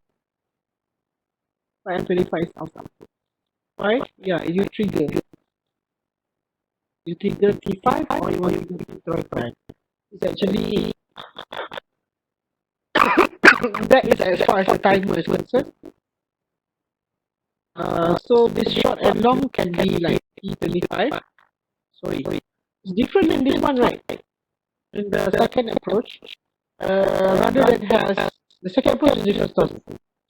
and 25 is out. Right? Yeah, you trigger. You trigger T5 or you want to trigger T25. It's actually, that is as far as the timer is concerned. So this short and long can be like T25. Sorry. It's different in this one, right? In the second approach, rather than has, the second approach is different story.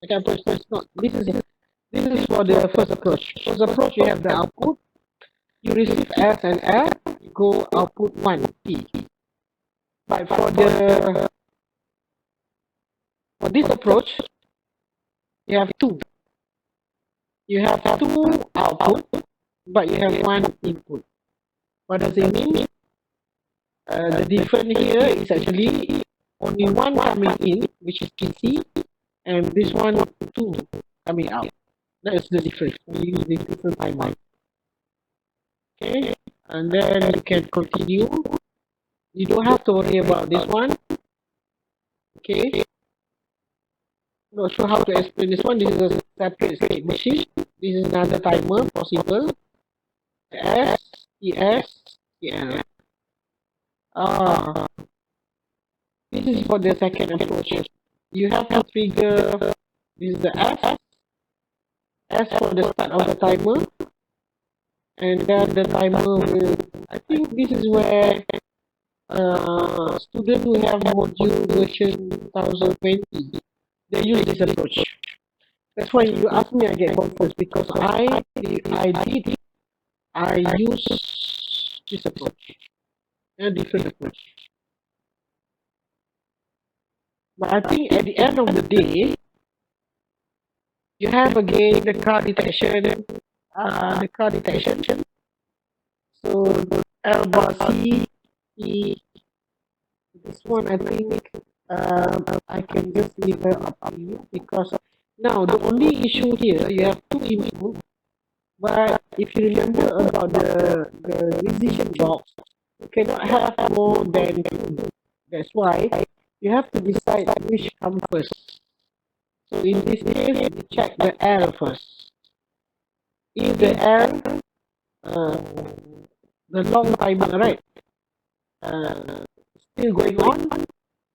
Second approach is not, this is for the first approach. First approach, you have the output, you receive S and F, you go output 1, P. But for this approach, you have two. You have two output, but you have one input. What does it mean? The difference here is actually only one coming in, which is PC, and this one two coming out. That is the difference. We use the different timeline. Okay, and then you can continue. You don't have to worry about this one. Okay, not sure how to explain this one. This is a separate state machine. This is another timer possible. S, ES, EL. This is for the second approach. You have to trigger, this is the S for the start of the timer. And then the timer will, I think this is where students who have module version 2020, they use this approach. That's why you ask me, I get confused because I use this approach, a different approach. But I think at the end of the day, you have again the car detection. So L bar C, E. This one I think I can just leave it up to you because now the only issue here you have two input. But if you remember about the decision box, you cannot have more than two. That's why you have to decide which comes first. So in this case, you check the L first. If the L, the long timer, right? Still going on,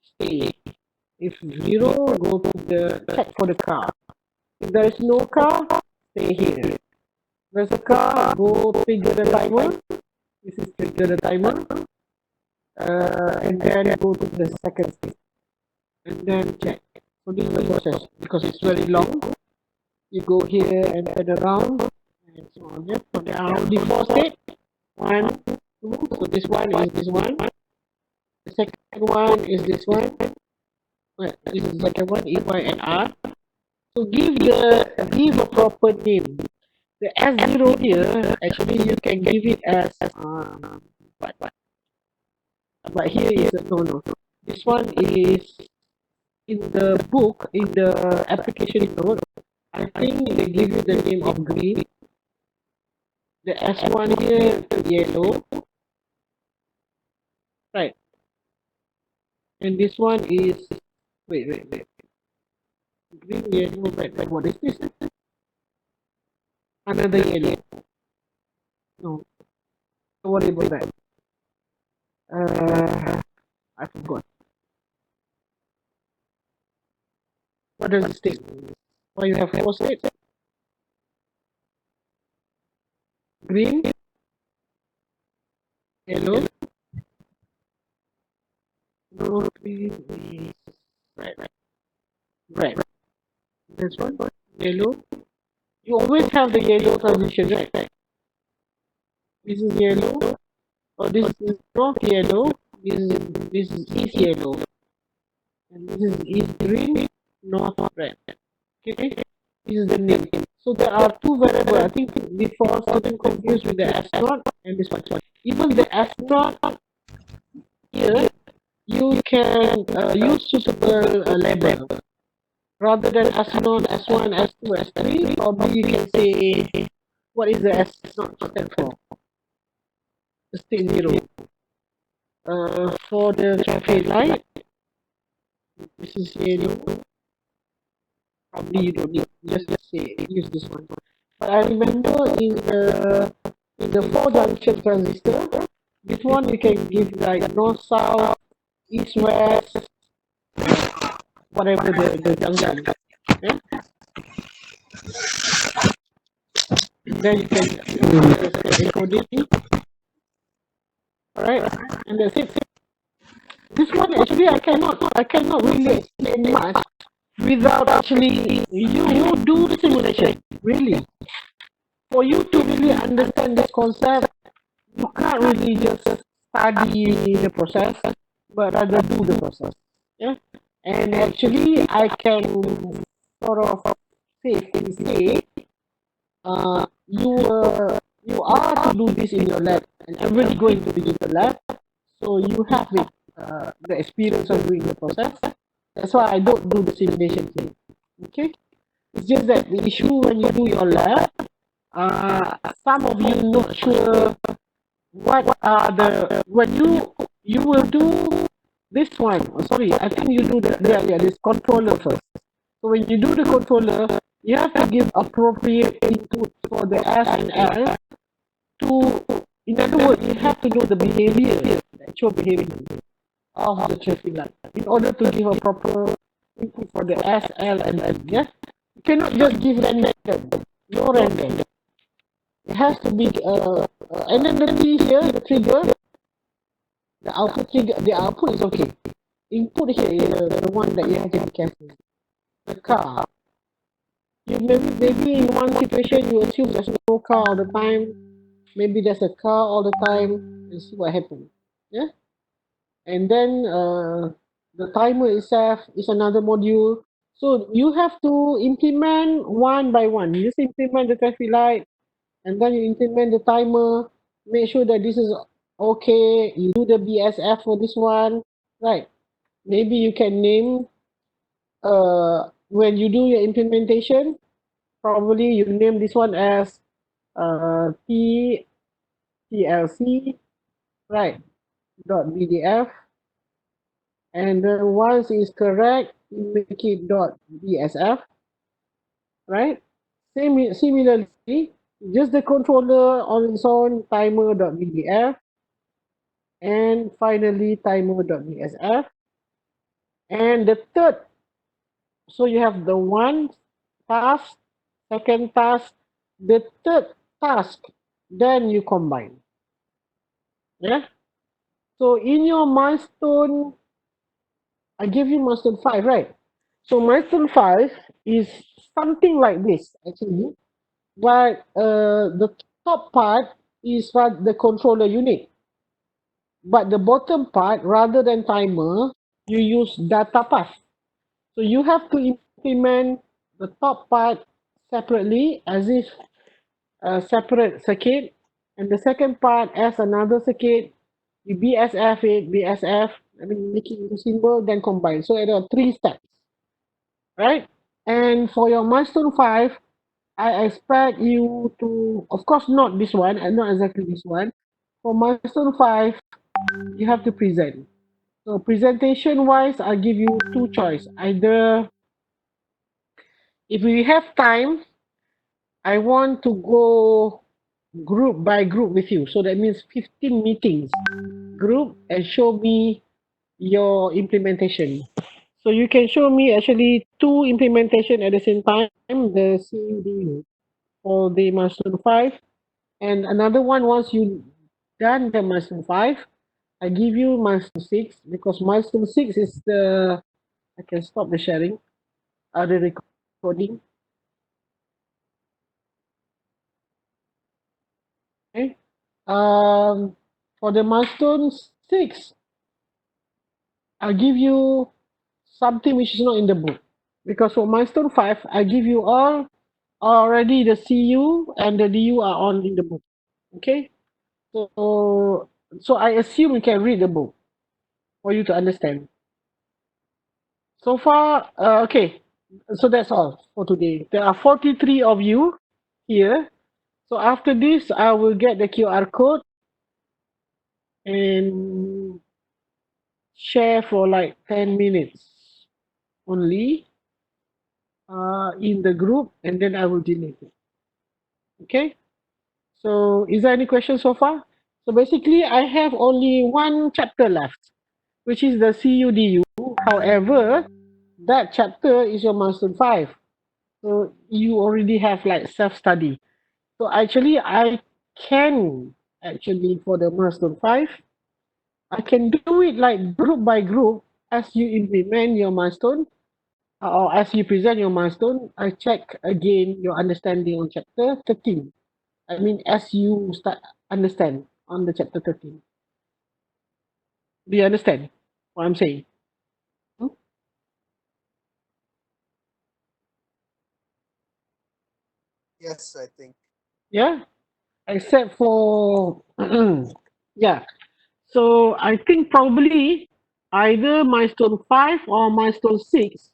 stay. If zero, go to the check for the car. If there is no car, stay here. There's a car, go trigger the timer. This is trigger the timer. And then go to the second state. And then check. So this is the process because it's very long. You go here and turn around. And so on. So there are only four states. 1, 2. So this one is this one. The second one is this one. Well, this is the second one, E, Y, and R. So give a proper name. The S0 here, actually you can give it as but here is no. This one is in the book, in the application note. I think they give you the name of green. The S1 here, yellow. Right. And this one is wait. Green, yellow, red. What is this? Another yellow. No. Don't worry about that. I forgot. What does it state? Why you have four states? Green, yellow, no, green, red. This one, yellow. You always have the yellow transition, right? This is yellow. Or this is not yellow. This is east yellow. And this is east green, north red. Okay? This is the name. So there are two variables. I think before student confused with the S0 and this one. Even the S0 here, you can use suitable label. Rather than S0, S1, S2, S3, probably you can say, what is the S0 stand for? State 0. For the traffic light, This is say no, probably you don't need, just say use this one. But I remember in the four junction transistor, this one you can give like north south, east west, whatever the junction. Yeah? Then you can encoding, alright? And that's it. This one actually I cannot really explain much without actually you do the simulation. Really. For you to really understand this concept, you can't really just study the process, but rather do the process. Yeah. And actually I can sort of safely say you are to do this in your lab and everybody going to do the lab, so you have the experience of doing the process. That's why I don't do the simulation thing. Okay, it's just that the issue when you do your lab, some of you not sure what are the when you will do this one. Oh, sorry, I think you do the this controller first. So when you do the controller, you have to give appropriate input for the S and L to, in other words, you have to know the behavior, the actual behavior of the traffic light in order to give a proper input for the S, L, and M. Yeah? You cannot just give random, no random. It has to be, and then the T here, the trigger, the output trigger, the output is okay. Input here is the one that you have to be careful. The car. You maybe in one situation you assume there's no car all the time. Maybe there's a car all the time and see what happens. Yeah. And then the timer itself is another module. So you have to implement one by one. You just implement the traffic light and then you implement the timer. Make sure that this is okay. You do the BSF for this one. Right. Maybe you can name when you do your implementation, probably you name this one as T TLC, right, dot BDF, and then once it's correct, you make it dot BSF, right? Similarly, just the controller on its own, timer dot BDF, and finally timer dot BSF. And the third, so you have the one task, second task, the third task, then you combine. Yeah. So in your milestone, I gave you milestone 5, right? So milestone 5 is something like this actually, but the top part is the controller unit, but the bottom part, rather than timer, you use data path. So you have to implement the top part separately as if a separate circuit, and the second part as another circuit. You BSF it, BSF, I mean, make it into symbol, then combine. So there are 3 steps, right? And for your milestone 5, I expect you to, of course, not this one, and not exactly this one. For milestone 5, you have to present. So presentation wise, I'll give you 2 choice. Either if we have time, I want to go group by group with you. So that means 15 meetings group and show me your implementation. So you can show me actually 2 implementation at the same time, the CUD for the milestone 5, and another one once you done the milestone 5, I give you milestone 6, because milestone 6 is the, I can stop the sharing, the recording. Okay. For the milestone 6, I'll give you something which is not in the book, because for milestone 5, I give you all already the CU and the DU are on in the book. Okay. So I assume you can read the book for you to understand. So far, okay. So that's all for today. There are 43 of you here. So after this, I will get the QR code and share for like 10 minutes. only in the group, and then I will delete it. Okay. So is there any questions so far? So basically, I have only one chapter left, which is the CUDU. However, that chapter is your milestone 5. So you already have like self-study. So actually, I can actually for the milestone 5, I can do it like group by group as you implement your milestone or as you present your milestone. I check again your understanding on chapter 13. I mean, as you start understand on the chapter 13. Do you understand what I'm saying? Hmm? Yes, I think. Yeah, except for yeah. So I think probably either milestone 5 or milestone 6.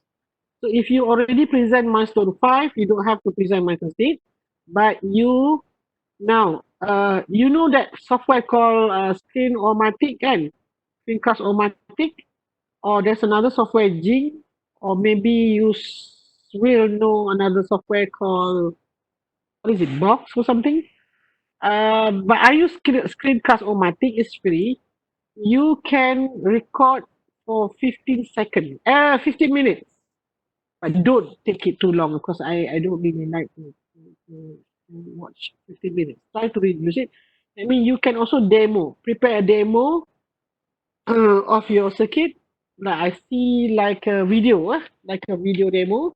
So if you already present milestone 5, you don't have to present milestone 6. But you now, you know that software called Screen-O-Matic kan? Screencast-O-Matic, or there's another software Jing, or maybe you will know another software called, what is it, Box or something? But I use Screencast-O-Matic. It's free. You can record for 15 seconds, 15 minutes. But don't take it too long because I don't really like to watch 15 minutes. Try to reduce it. I mean, you can also prepare a demo of your circuit. Like I see like a video, like a video demo.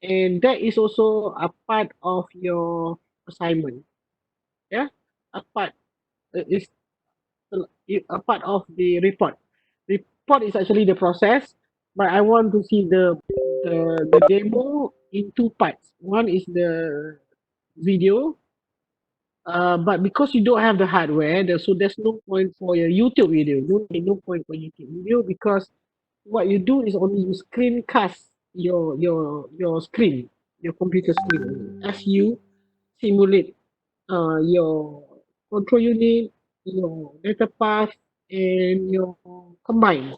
And that is also a part of your assignment. Yeah, a part is a part of the report. Report is actually the process, but I want to see the demo in two parts. One is the video, but because you don't have the hardware, so there's no point for your YouTube video. No point for YouTube video because what you do is only you screencast your screen, your computer screen, as you simulate your control unit, your data path, and your combine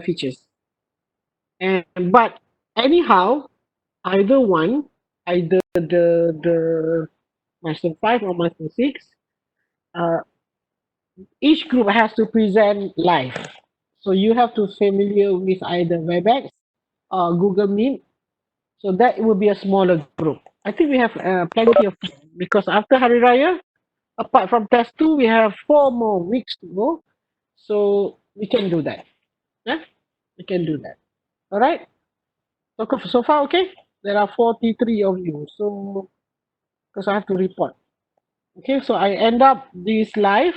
features. And but anyhow, either one, either the master 5 or master 6, uh, each group has to present live. So you have to familiar with either WebEx or Google Meet. So that will be a smaller group. I think we have plenty of time because after Hari Raya, apart from test 2, we have 4 more weeks to go. So we can do that. Yeah, we can do that. All right. So far, okay. There are 43 of you. So because I have to report. Okay. So I end up this live,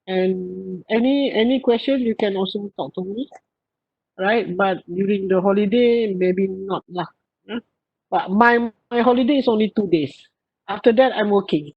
and any question you can also talk to me. Right. But during the holiday, maybe not lah. Yeah? But my holiday is only 2 days. After that, I'm working.